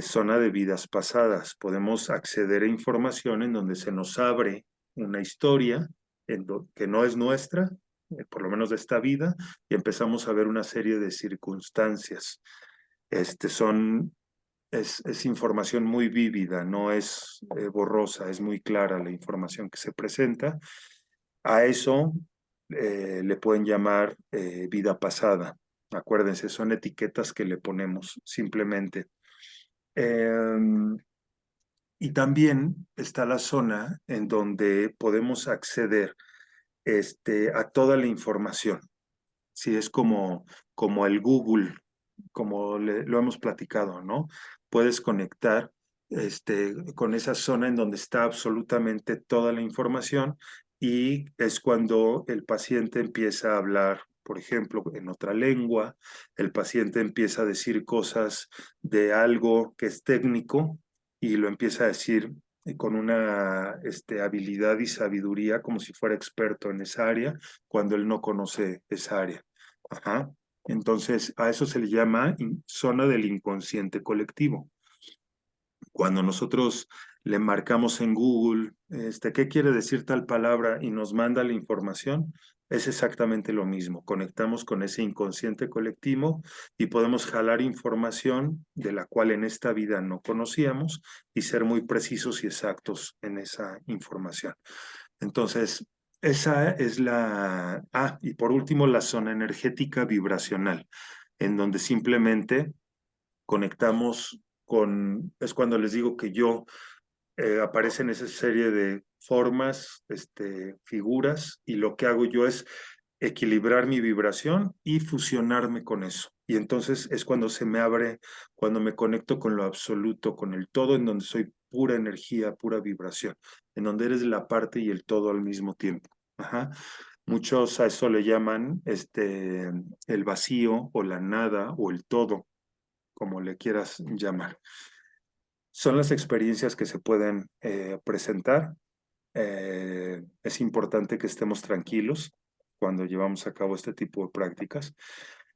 Zona de vidas pasadas. Podemos acceder a información en donde se nos abre una historia que no es nuestra, por lo menos de esta vida, y empezamos a ver una serie de circunstancias. Son es información muy vívida, no es borrosa, es muy clara la información que se presenta. A eso le pueden llamar vida pasada. Acuérdense, son etiquetas que le ponemos simplemente. Y también está la zona en donde podemos acceder a toda la información. Sí, es como el Google, como lo hemos platicado, ¿no? Puedes conectar con esa zona en donde está absolutamente toda la información y es cuando el paciente empieza a hablar, por ejemplo, en otra lengua, el paciente empieza a decir cosas de algo que es técnico y lo empieza a decir con una habilidad y sabiduría como si fuera experto en esa área, cuando él no conoce esa área. Ajá. Entonces, a eso se le llama zona del inconsciente colectivo. Cuando nosotros le marcamos en Google, ¿qué quiere decir tal palabra? Y nos manda la información, es exactamente lo mismo. Conectamos con ese inconsciente colectivo y podemos jalar información de la cual en esta vida no conocíamos y ser muy precisos y exactos en esa información. Entonces, esa es la... Ah, y por último, la zona energética vibracional, en donde simplemente conectamos con, es cuando les digo que yo aparece en esa serie de formas, figuras, y lo que hago yo es equilibrar mi vibración y fusionarme con eso. Y entonces es cuando se me abre, cuando me conecto con lo absoluto, con el todo, en donde soy pura energía, pura vibración, en donde eres la parte y el todo al mismo tiempo. Ajá. Muchos a eso le llaman el vacío o la nada o el todo, como le quieras llamar. Son las experiencias que se pueden presentar. Es importante que estemos tranquilos cuando llevamos a cabo este tipo de prácticas.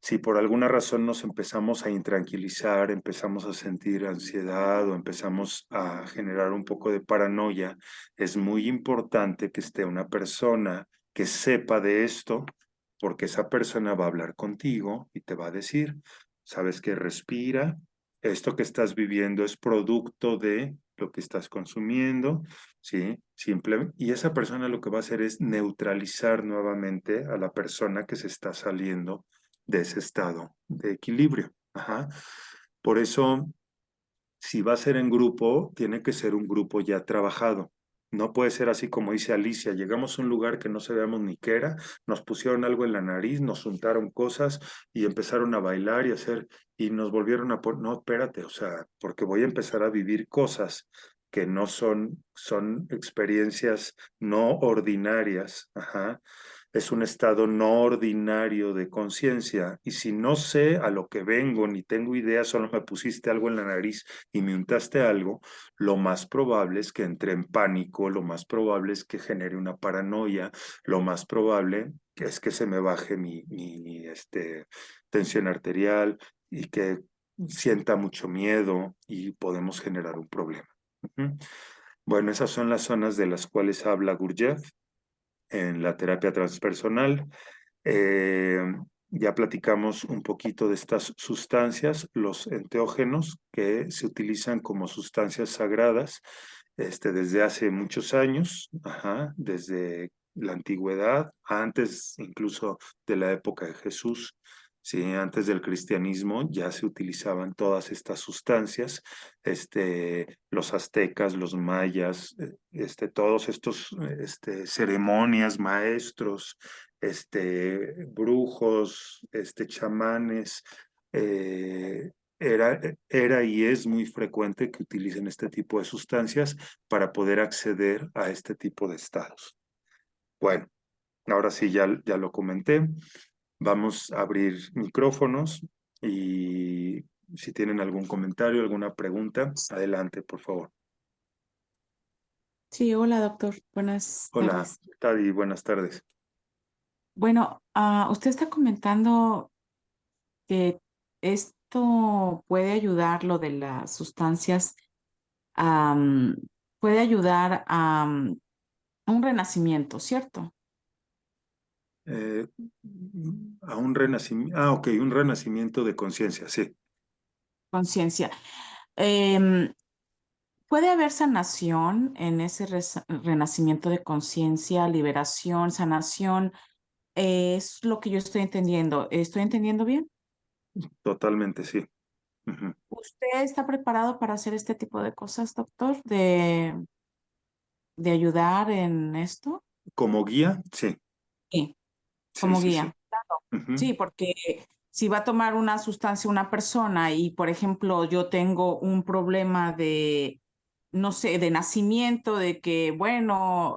Si por alguna razón nos empezamos a intranquilizar, empezamos a sentir ansiedad o empezamos a generar un poco de paranoia, es muy importante que esté una persona que sepa de esto, porque esa persona va a hablar contigo y te va a decir, sabes que respira, esto que estás viviendo es producto de lo que estás consumiendo, ¿sí? Simple, y esa persona lo que va a hacer es neutralizar nuevamente a la persona que se está saliendo de ese estado de equilibrio. Ajá. Por eso, si va a ser en grupo, tiene que ser un grupo ya trabajado. No puede ser así como dice Alicia, llegamos a un lugar que no sabíamos ni qué era, nos pusieron algo en la nariz, nos untaron cosas y empezaron a bailar y hacer, y nos volvieron a poner, no, espérate, o sea, porque voy a empezar a vivir cosas que no son experiencias no ordinarias, ajá. Es un estado no ordinario de conciencia, y si no sé a lo que vengo ni tengo idea, solo me pusiste algo en la nariz y me untaste algo, lo más probable es que entre en pánico, lo más probable es que genere una paranoia, lo más probable es que se me baje mi tensión arterial y que sienta mucho miedo y podemos generar un problema. Ujú. Bueno, esas son las zonas de las cuales habla Gurdjieff en la terapia transpersonal. Eh, ya platicamos un poquito de estas sustancias, los enteógenos, que se utilizan como sustancias sagradas desde hace muchos años, ajá, desde la antigüedad, antes incluso de la época de Jesús. Sí, antes del cristianismo ya se utilizaban todas estas sustancias, los aztecas, los mayas, todos estos ceremonias, maestros, brujos, chamanes, era y es muy frecuente que utilicen este tipo de sustancias para poder acceder a este tipo de estados. Bueno, ahora sí, ya lo comenté. Vamos a abrir micrófonos y si tienen algún comentario, alguna pregunta, adelante, por favor. Sí, hola doctor, buenas Hola, tardes. Tadi, buenas tardes. Bueno, usted está comentando que esto puede ayudar, lo de las sustancias, am, puede ayudar a un renacimiento, ¿cierto? Eh, a un renacimiento, ok, un renacimiento de conciencia, sí. Conciencia. Em, ¿Puede haber sanación en ese renacimiento de conciencia, liberación, sanación? Es lo que yo estoy entendiendo. ¿Estoy entendiendo bien? Totalmente, sí. Ujú. ¿Usted está preparado para hacer este tipo de cosas, doctor? ¿De ayudar en esto? Como guía, sí, Sí, sí, como sí, sí. guía. Ujú. Sí, porque si va a tomar una sustancia una persona y, por ejemplo, yo tengo un problema de, no sé, de nacimiento, de que, bueno,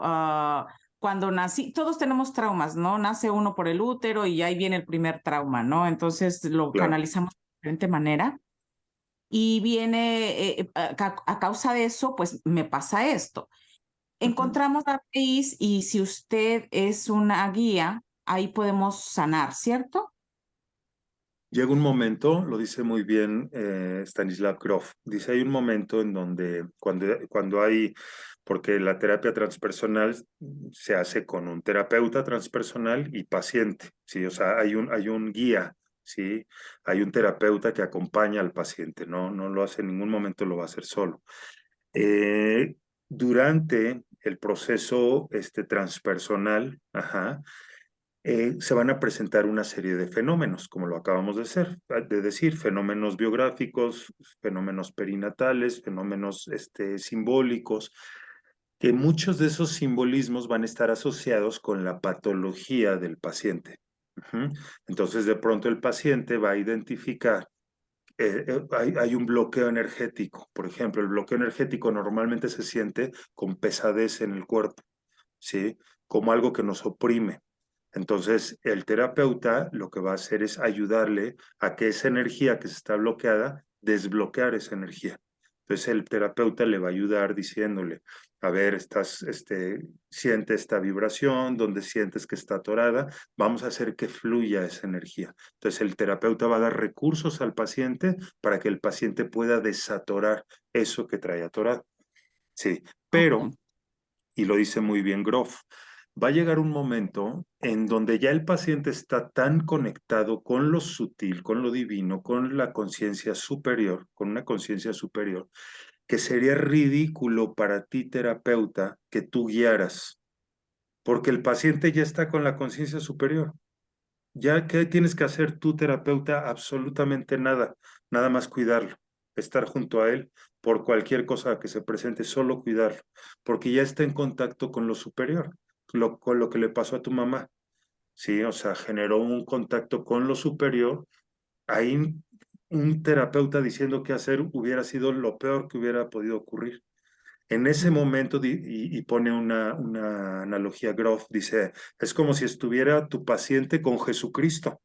cuando nací, todos tenemos traumas, ¿no? Nace uno por el útero y ahí viene el primer trauma, ¿no? Entonces lo Claro. canalizamos de diferente manera. y viene a causa de eso, pues me pasa esto. Encontramos la raíz y si usted es una guía, ahí podemos sanar, ¿cierto? Llega un momento, lo dice muy bien Stanislav Grof, dice hay un momento en donde cuando hay, porque la terapia transpersonal se hace con un terapeuta transpersonal y paciente, ¿sí? O sea, hay un guía, ¿sí? Hay un terapeuta que acompaña al paciente, no lo hace en ningún momento, lo va a hacer solo. Eh, Durante el proceso transpersonal, se van a presentar una serie de fenómenos, como lo acabamos de decir, fenómenos biográficos, fenómenos perinatales, fenómenos simbólicos, que muchos de esos simbolismos van a estar asociados con la patología del paciente. Entonces, de pronto el paciente va a identificar hay un bloqueo energético. Por ejemplo, el bloqueo energético normalmente se siente con pesadez en el cuerpo, ¿sí? Como algo que nos oprime. Entonces, el terapeuta lo que va a hacer es ayudarle a que esa energía que se está bloqueada, desbloquear esa energía. Entonces, el terapeuta le va a ayudar diciéndole, a ver, siente esta vibración, donde sientes que está atorada, vamos a hacer que fluya esa energía. Entonces, el terapeuta va a dar recursos al paciente para que el paciente pueda desatorar eso que trae atorado. Sí, pero, Ok. y lo dice muy bien Grof, va a llegar un momento en donde ya el paciente está tan conectado con lo sutil, con lo divino, con la conciencia superior, con una conciencia superior, que sería ridículo para ti, terapeuta, que tú guiaras, porque el paciente ya está con la conciencia superior. Ya que tienes que hacer tú, terapeuta, absolutamente nada, nada más cuidarlo, estar junto a él por cualquier cosa que se presente, solo cuidarlo, porque ya está en contacto con lo superior, con lo que le pasó a tu mamá, ¿sí? O sea, generó un contacto con lo superior. Ahí un terapeuta diciendo qué hacer hubiera sido lo peor que hubiera podido ocurrir. En ese momento, y pone una analogía Grof, dice, es como si estuviera tu paciente con Jesucristo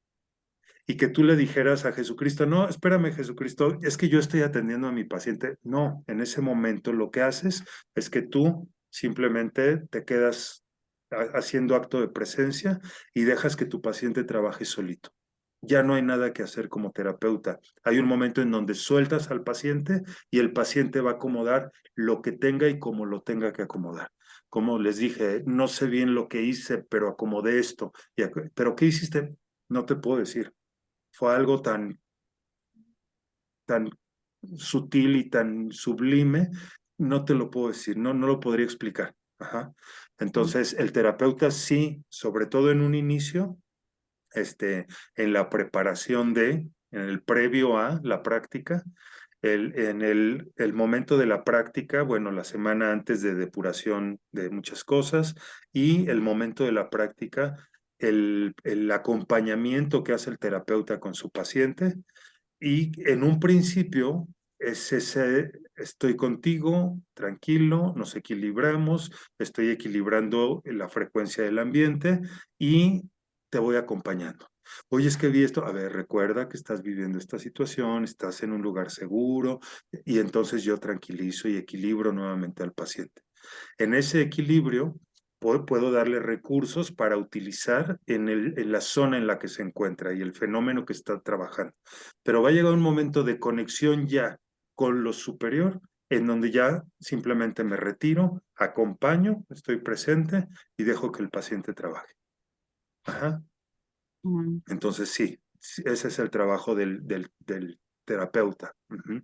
y que tú le dijeras a Jesucristo, no, espérame Jesucristo, es que yo estoy atendiendo a mi paciente. No, en ese momento lo que haces es que tú simplemente te quedas haciendo acto de presencia y dejas que tu paciente trabaje solito. Ya no hay nada que hacer como terapeuta. Hay un momento en donde sueltas al paciente y el paciente va a acomodar lo que tenga y como lo tenga que acomodar. Como les dije, no sé bien lo que hice, pero acomodé esto. ¿Pero qué hiciste? No te puedo decir. Fue algo tan sutil y tan sublime, no te lo puedo decir, no lo podría explicar. Ajá. Entonces, el terapeuta sí, sobre todo en un inicio, en la preparación en el previo a la práctica, en el momento de la práctica, bueno, la semana antes de depuración de muchas cosas y el momento de la práctica, el acompañamiento que hace el terapeuta con su paciente y en un principio es ese, estoy contigo, tranquilo, nos equilibramos, estoy equilibrando la frecuencia del ambiente y te voy acompañando. Oye, es que vi esto, a ver, recuerda que estás viviendo esta situación, estás en un lugar seguro y entonces yo tranquilizo y equilibro nuevamente al paciente. En ese equilibrio puedo darle recursos para utilizar en la zona en la que se encuentra y el fenómeno que está trabajando. Pero va a llegar un momento de conexión ya con lo superior, en donde ya simplemente me retiro, acompaño, estoy presente y dejo que el paciente trabaje. Ajá. Mm. Entonces sí, ese es el trabajo del terapeuta. Ujú.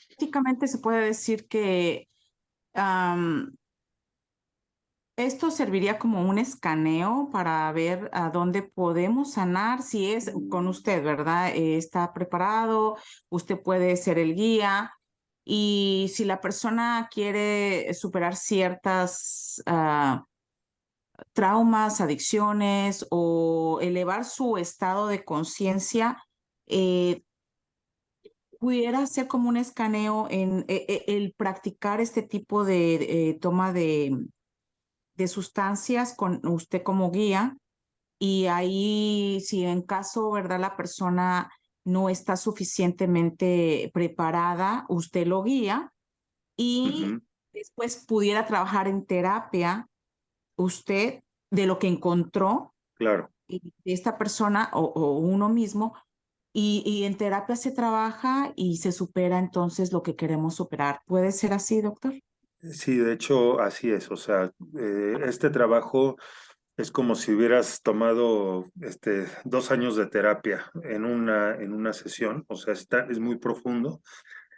Prácticamente se puede decir que am, esto serviría como un escaneo para ver a dónde podemos sanar, si es con usted, ¿verdad? Está preparado, usted puede ser el guía y si la persona quiere superar ciertas traumas, adicciones o elevar su estado de conciencia, eh, pudiera ser como un escaneo en el practicar este tipo de toma de sustancias con usted como guía y ahí si en caso, ¿verdad? La persona no está suficientemente preparada, usted lo guía y Ujú, después pudiera trabajar en terapia usted de lo que encontró claro. de esta persona o uno mismo, y en terapia se trabaja y se supera entonces lo que queremos superar. ¿Puede ser así, doctor? Sí, de hecho, así es. O sea, este trabajo es como si hubieras tomado 2 años de terapia en una sesión. O sea, es muy profundo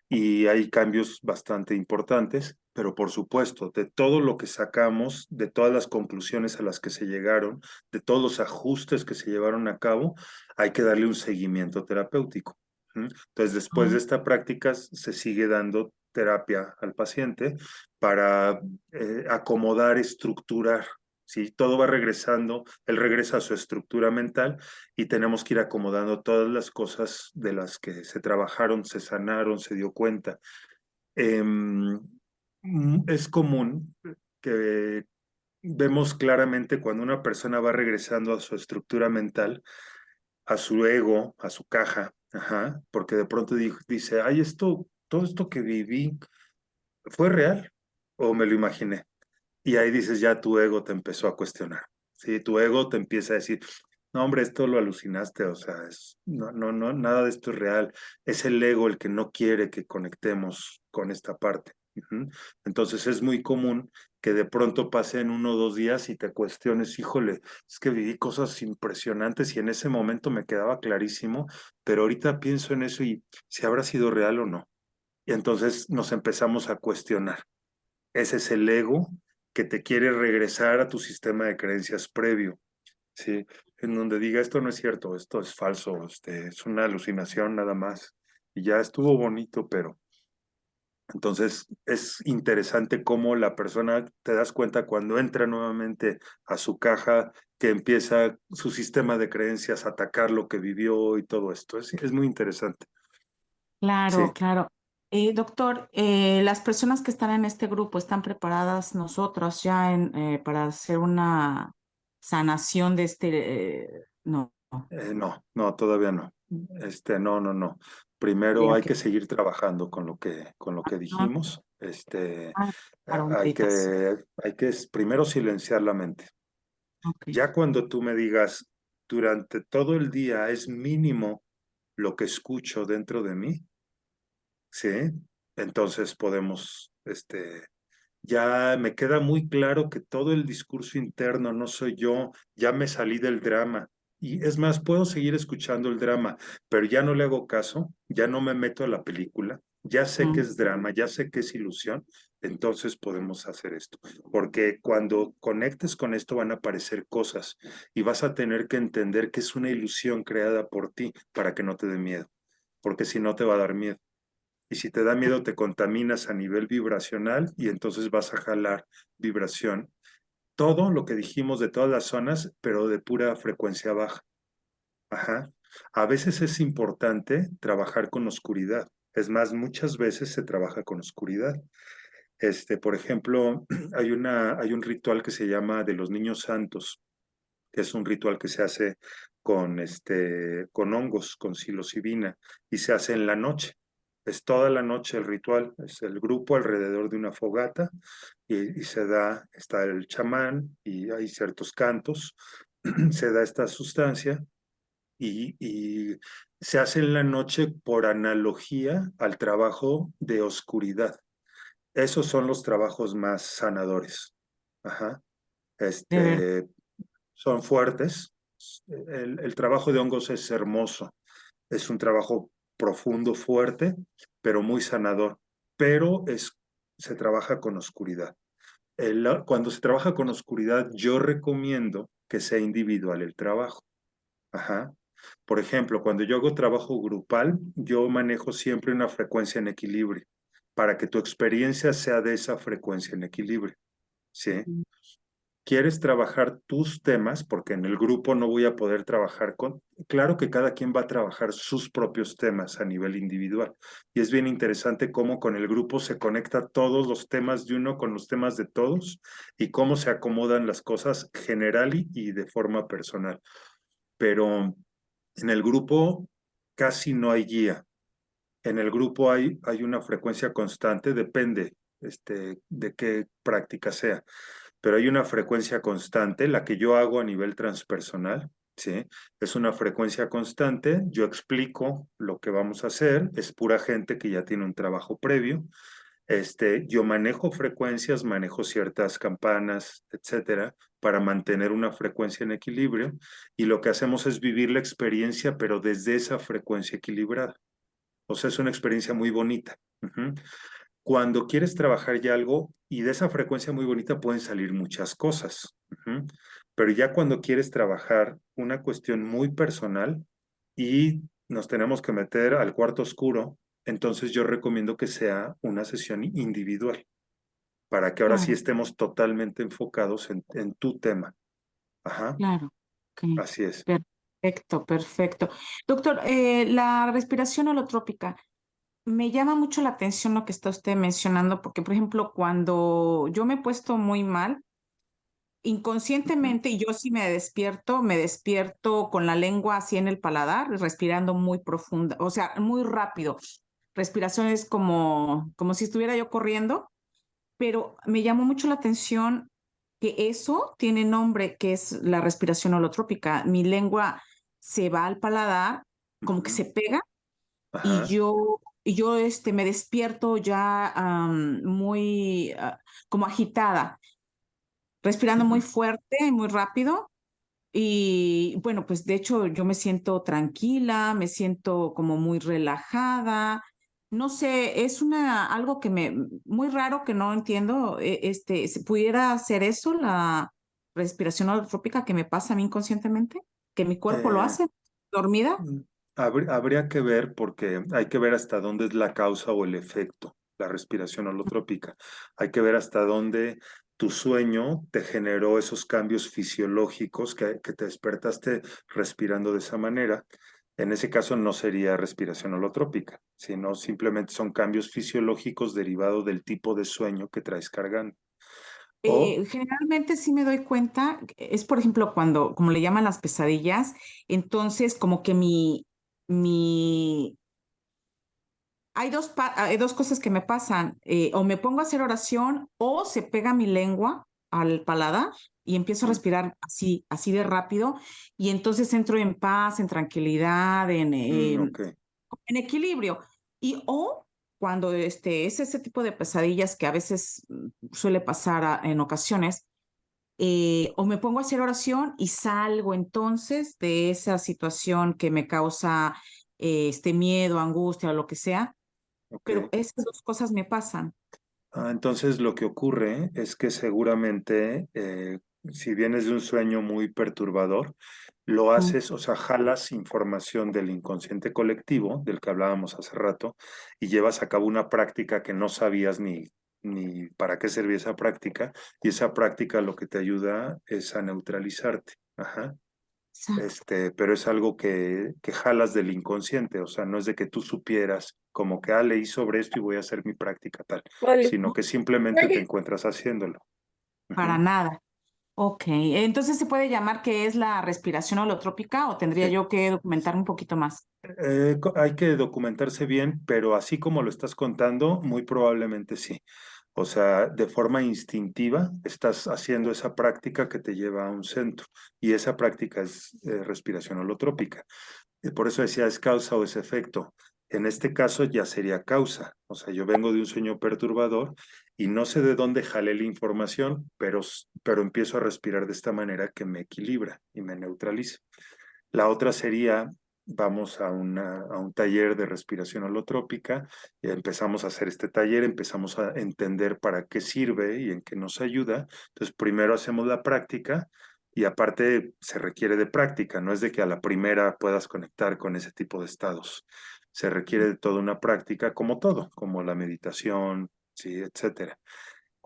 y hay cambios bastante importantes, pero por supuesto, de todo lo que sacamos, de todas las conclusiones a las que se llegaron, de todos los ajustes que se llevaron a cabo, hay que darle un seguimiento terapéutico. ¿Mm? Entonces, después de Ah, esta práctica, se sigue dando terapia al paciente para acomodar, estructurar. Si todo va regresando, él regresa a su estructura mental y tenemos que ir acomodando todas las cosas de las que se trabajaron, se sanaron, se dio cuenta. Es común que vemos claramente cuando una persona va regresando a su estructura mental, a su ego, a su caja, ajá, porque de pronto dice, ay, todo esto que viví, ¿fue real o me lo imaginé? Y ahí dices, ya tu ego te empezó a cuestionar. Sí, tu ego te empieza a decir, no, hombre, esto lo alucinaste, o sea, no, nada de esto es real. Es el ego el que no quiere que conectemos con esta parte. Ujú. Entonces es muy común que de pronto pasen 1 o 2 días y te cuestiones, híjole, es que viví cosas impresionantes y en ese momento me quedaba clarísimo, pero ahorita pienso en eso y si habrá sido real o no. Y entonces nos empezamos a cuestionar. Ese es el ego que te quiere regresar a tu sistema de creencias previo, ¿sí? En donde diga, esto no es cierto, esto es falso, es una alucinación nada más. Y ya estuvo bonito, pero entonces es interesante cómo la persona, te das cuenta cuando entra nuevamente a su caja, que empieza su sistema de creencias a atacar lo que vivió y todo esto. Es muy interesante. claro, Sí. claro. Doctor, las personas que están en este grupo están preparadas nosotros ya para hacer una sanación de no, No, todavía no. No. Primero tendría hay que. que seguir trabajando con lo que Ah, dijimos. claro, Hay meditación. primero silenciar la mente. Ok. Ya cuando tú me digas, durante todo el día es mínimo lo que escucho dentro de mí, ¿sí? Entonces podemos, ya me queda muy claro que todo el discurso interno no soy yo, ya me salí del drama. Y es más, puedo seguir escuchando el drama, pero ya no le hago caso, ya no me meto a la película, ya sé que Mm, es drama, ya sé que es ilusión, entonces podemos hacer esto. Porque cuando conectes con esto van a aparecer cosas y vas a tener que entender que es una ilusión creada por ti para que no te dé miedo, porque si no te va a dar miedo. Y si te da miedo, te contaminas a nivel vibracional y entonces vas a jalar vibración. Todo lo que dijimos de todas las zonas, pero de pura frecuencia baja. Ajá. A veces es importante trabajar con oscuridad. Es más, muchas veces se trabaja con oscuridad. Por ejemplo, hay un ritual que se llama de los niños santos, que es un ritual que se hace con hongos, con psilocibina, y se hace en la noche. Es toda la noche el ritual, es el grupo alrededor de una fogata y está el chamán y hay ciertos cantos, se da esta sustancia y se hace en la noche por analogía al trabajo de oscuridad. Esos son los trabajos más sanadores. Ajá. de verdad, Este, Son fuertes. El trabajo de hongos es hermoso. Es un trabajo profundo, fuerte, pero muy sanador. Pero se trabaja con oscuridad. Cuando se trabaja con oscuridad, yo recomiendo que sea individual el trabajo. Ajá. Por ejemplo, cuando yo hago trabajo grupal, yo manejo siempre una frecuencia en equilibrio para que tu experiencia sea de esa frecuencia en equilibrio. ¿Sí? Quieres trabajar tus temas, porque en el grupo no voy a poder trabajar con, claro que cada quien va a trabajar sus propios temas a nivel individual. Y es bien interesante cómo con el grupo se conecta todos los temas de uno con los temas de todos y cómo se acomodan las cosas general y de forma personal. Pero en el grupo casi no hay guía. En el grupo hay una frecuencia constante, depende de qué práctica sea, pero hay una frecuencia constante, la que yo hago a nivel transpersonal, ¿sí? Es una frecuencia constante, yo explico lo que vamos a hacer, es pura gente que ya tiene un trabajo previo. Yo manejo frecuencias, manejo ciertas campanas, etcétera, para mantener una frecuencia en equilibrio, y lo que hacemos es vivir la experiencia, pero desde esa frecuencia equilibrada. O sea, es una experiencia muy bonita. Ujú. Cuando quieres trabajar ya algo, y de esa frecuencia muy bonita pueden salir muchas cosas. Ujú. Pero ya cuando quieres trabajar una cuestión muy personal y nos tenemos que meter al cuarto oscuro, entonces yo recomiendo que sea una sesión individual, para que ahora sí Claro, estemos totalmente enfocados en tu tema. Ajá, claro. Ok. así es. Perfecto, perfecto. Doctor, la respiración holotrópica, me llama mucho la atención lo que está usted mencionando, porque, por ejemplo, cuando yo me he puesto muy mal, Ujú. inconscientemente, yo sí me despierto con la lengua así en el paladar, respirando muy profunda, o sea, muy rápido. Respiración es como si estuviera yo corriendo, pero me llamó mucho la atención que eso tiene nombre, que es la respiración holotrópica. Mi lengua se va al paladar, como que Ujú. se pega y Ajá. yo me despierto ya muy como agitada, respirando muy Ujú. fuerte, muy rápido. Y bueno, pues de hecho yo me siento tranquila, me siento como muy relajada. No sé, es algo que muy raro que no entiendo. ¿Se pudiera hacer eso, la respiración holotrópica que me pasa a mí inconscientemente? ¿Que mi cuerpo lo Eh, hace dormida? Mm, habría que ver, porque hay que ver hasta dónde es la causa o el efecto, la respiración holotrópica. Hay que ver hasta dónde tu sueño te generó esos cambios fisiológicos que te despertaste respirando de esa manera. En ese caso no sería respiración holotrópica, sino simplemente son cambios fisiológicos derivados del tipo de sueño que traes cargando. O Generalmente sí me doy cuenta, es por ejemplo cuando, como le llaman las pesadillas, entonces como que mi, hay dos cosas que me pasan, o me pongo a hacer oración o se pega mi lengua al paladar y empiezo a mm, respirar así, así de rápido y entonces entro en paz, en tranquilidad, ok. en equilibrio. Y o cuando es ese tipo de pesadillas que a veces suele pasar en ocasiones, o me pongo a hacer oración y salgo entonces de esa situación que me causa este miedo, angustia o lo que sea, pero Ok. esas dos cosas me pasan. Entonces lo que ocurre es que seguramente, si vienes de un sueño muy perturbador, lo Mm. haces, o sea, jalas información del inconsciente colectivo, del que hablábamos hace rato, y llevas a cabo una práctica que no sabías ni para qué servía esa práctica, y esa práctica lo que te ayuda es a neutralizarte. Ajá. Exacto. Pero es algo que jalas del inconsciente, o sea, no es de que tú supieras como que, leí sobre esto y voy a hacer mi práctica tal, Vale. sino que simplemente te encuentras haciéndolo. Para Ujú. nada. Ok, entonces se puede llamar que es la respiración holotrópica o tendría Sí. yo que documentar un poquito más. Hay que documentarse bien, pero así como lo estás contando, muy probablemente sí. O sea, de forma instintiva estás haciendo esa práctica que te lleva a un centro, y esa práctica es respiración holotrópica. Por eso decía, ¿es causa o es efecto? En este caso ya sería causa. O sea, yo vengo de un sueño perturbador y no sé de dónde jalé la información, pero empiezo a respirar de esta manera que me equilibra y me neutraliza. La otra sería, vamos a un taller de respiración holotrópica, y empezamos a hacer este taller, empezamos a entender para qué sirve y en qué nos ayuda. Entonces, primero hacemos la práctica, y aparte se requiere de práctica, no es de que a la primera puedas conectar con ese tipo de estados. Se requiere de toda una práctica, como todo, como la meditación, sí, etcétera.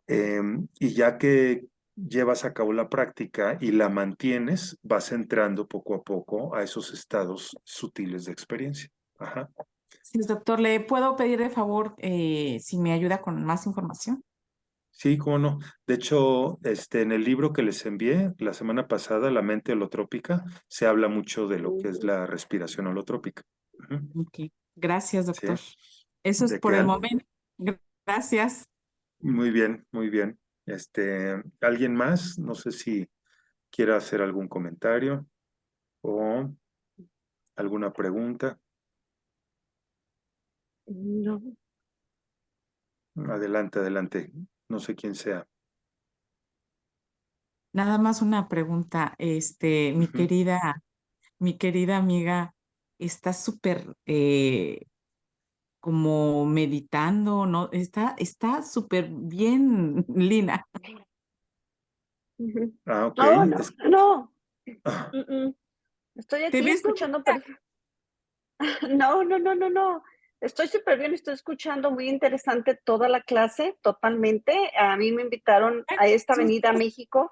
Y ya que llevas a cabo la práctica y la mantienes, vas entrando poco a poco a esos estados sutiles de experiencia. Ajá. Sí, doctor, ¿le puedo pedir de favor si me ayuda con más información? Sí, cómo no. De hecho, en el libro que les envié la semana pasada, La mente holotrópica, se habla mucho de lo que es la respiración holotrópica. Ujú. Ok. Gracias, Sí, doctor. Eso es de por que el momento. Gracias. muy bien, muy bien. ¿Alguien más? No sé si quiera hacer algún comentario o alguna pregunta. No. Adelante, adelante. No sé quién sea. Nada más una pregunta. Ujú. Mi querida amiga, está súper como meditando, ¿no? Está súper bien, Lina. Ujú. Ah, ok. No, no, no. Ah, Mm, mm. Estoy Te aquí ves escuchando, no, no, no, no, no. Estoy súper bien, estoy escuchando muy interesante toda la clase, totalmente. A mí me invitaron a esta avenida a México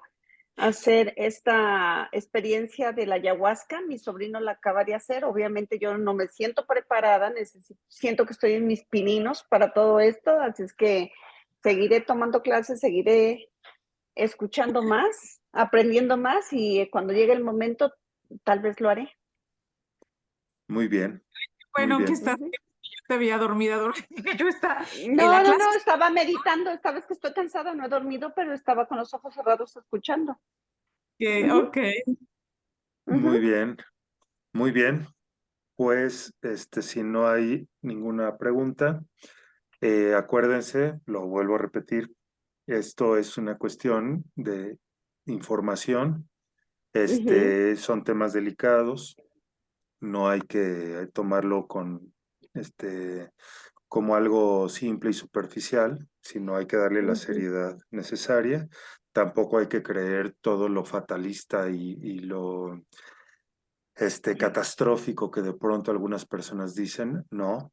a hacer esta experiencia de la ayahuasca. Mi sobrino la acaba de hacer. Obviamente yo no me siento preparada, siento que estoy en mis pininos para todo esto, así es que seguiré tomando clases, seguiré escuchando más, aprendiendo más y cuando llegue el momento, tal vez lo haré. muy bien, muy bueno que bien. estás, Ujú. yo te veía dormida, yo estaba en No, la no, clase. no, estaba meditando, esta vez que estoy cansada, no he dormido, pero estaba con los ojos cerrados escuchando. Ujú, Ok. Muy ujú, bien, muy bien. Pues, si no hay ninguna pregunta, acuérdense, lo vuelvo a repetir, esto es una cuestión de información. ujú, Son temas delicados, no hay que tomarlo como algo simple y superficial, sino hay que darle la ujú, seriedad necesaria. Tampoco hay que creer todo lo fatalista y lo catastrófico que de pronto algunas personas dicen. No,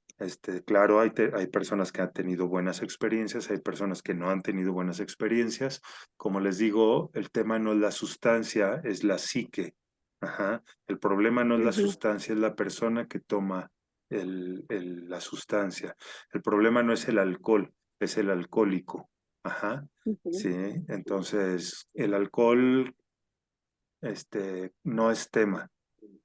claro, hay personas que han tenido buenas experiencias, hay personas que no han tenido buenas experiencias. Como les digo, el tema no es la sustancia, es la psique. Ajá. El problema no es la ujú, sustancia, es la persona que toma la sustancia. El problema no es el alcohol, es el alcohólico. Ajá. ujú, Sí, entonces el alcohol, no es tema.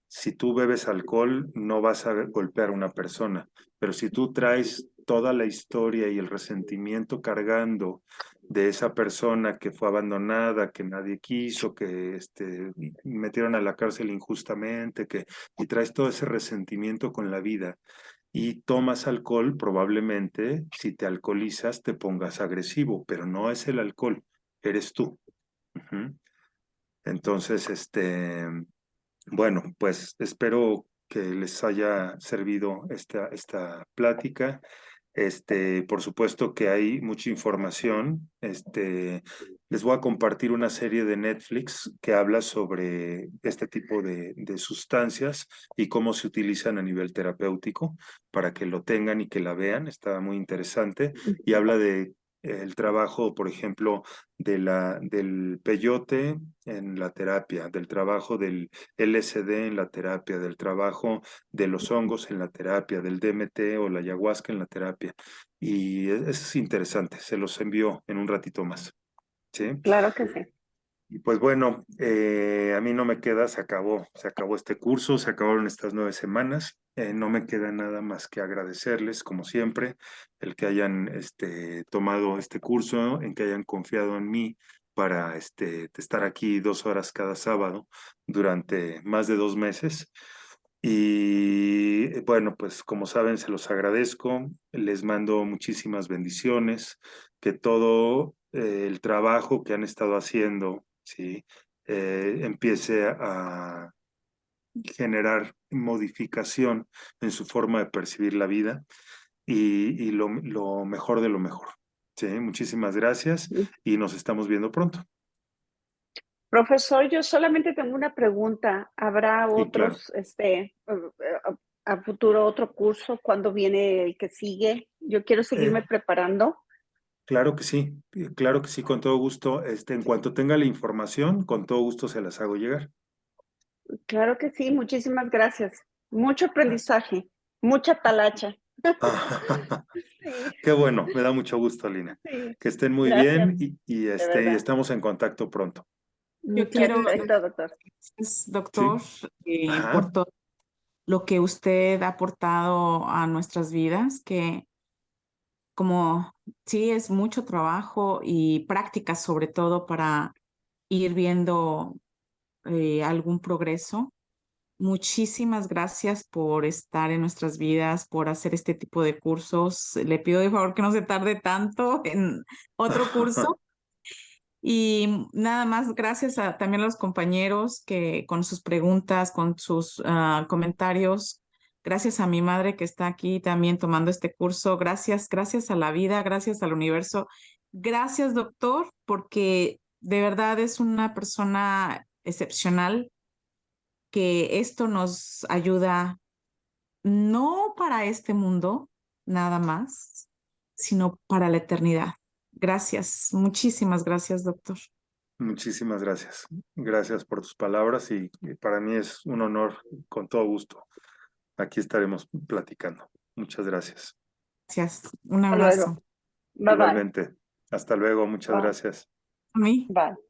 Si tú bebes alcohol, no vas a golpear a una persona, pero si tú traes toda la historia y el resentimiento cargando de esa persona que fue abandonada, que nadie quiso, que metieron a la cárcel injustamente, y traes todo ese resentimiento con la vida y tomas alcohol, probablemente si te alcoholizas te pongas agresivo, pero no es el alcohol, eres tú. Ujú. Entonces, bueno, pues espero que les haya servido esta plática. Por supuesto que hay mucha información. Les voy a compartir una serie de Netflix que habla sobre este tipo de sustancias y cómo se utilizan a nivel terapéutico para que lo tengan y que la vean. Está muy interesante y ujú, habla de el trabajo, por ejemplo, del peyote en la terapia, del trabajo del LSD en la terapia, del trabajo de los hongos en la terapia, del DMT o la ayahuasca en la terapia. Y es interesante, se los envío en un ratito más. ¿Sí? claro que sí. Y pues bueno, a mí no me queda, se acabó este curso, se acabaron estas 9 semanas. No me queda nada más que agradecerles, como siempre, el que hayan tomado este curso, en que hayan confiado en mí para estar aquí 2 horas cada sábado durante más de 2 meses. Y bueno, pues como saben, se los agradezco, les mando muchísimas bendiciones, que todo el trabajo que han estado haciendo, ¿sí? Empiece a generar modificación en su forma de percibir la vida y lo mejor de lo mejor. ¿Sí? Muchísimas gracias y nos estamos viendo pronto. Profesor, yo solamente tengo una pregunta. ¿Habrá Sí, claro. otros, a futuro otro curso? ¿Cuándo viene el que sigue? Yo quiero Eh, seguirme preparando. claro que sí, con todo gusto. En cuanto tenga la información, con todo gusto se las hago llegar. Claro que sí, muchísimas gracias. Mucho aprendizaje, mucha talacha. Sí, Qué bueno, me da mucho gusto, Lina. sí. Que estén muy Gracias, bien de y verdad. estamos en contacto pronto. Yo quiero, Perfecto, doctor. gracias, ¿Sí? doctor, por Ajá. todo. lo que usted ha aportado a nuestras vidas, que como sí es mucho trabajo y práctica sobre todo para ir viendo algún progreso. Muchísimas gracias por estar en nuestras vidas, por hacer este tipo de cursos. Le pido de favor que no se tarde tanto en otro curso. Y nada más, gracias también a los compañeros que con sus preguntas, con sus comentarios, gracias a mi madre que está aquí también tomando este curso, gracias a la vida, gracias al universo, gracias doctor, porque de verdad es una persona excepcional, que esto nos ayuda no para este mundo nada más, sino para la eternidad. Gracias, muchísimas gracias doctor. Muchísimas gracias. Gracias por tus palabras y para mí es un honor, con todo gusto. Aquí estaremos platicando. Muchas gracias. Gracias. Un Hasta luego. abrazo. Bye bye. Igualmente. Hasta luego. Muchas Bye. gracias. A mí. Bye.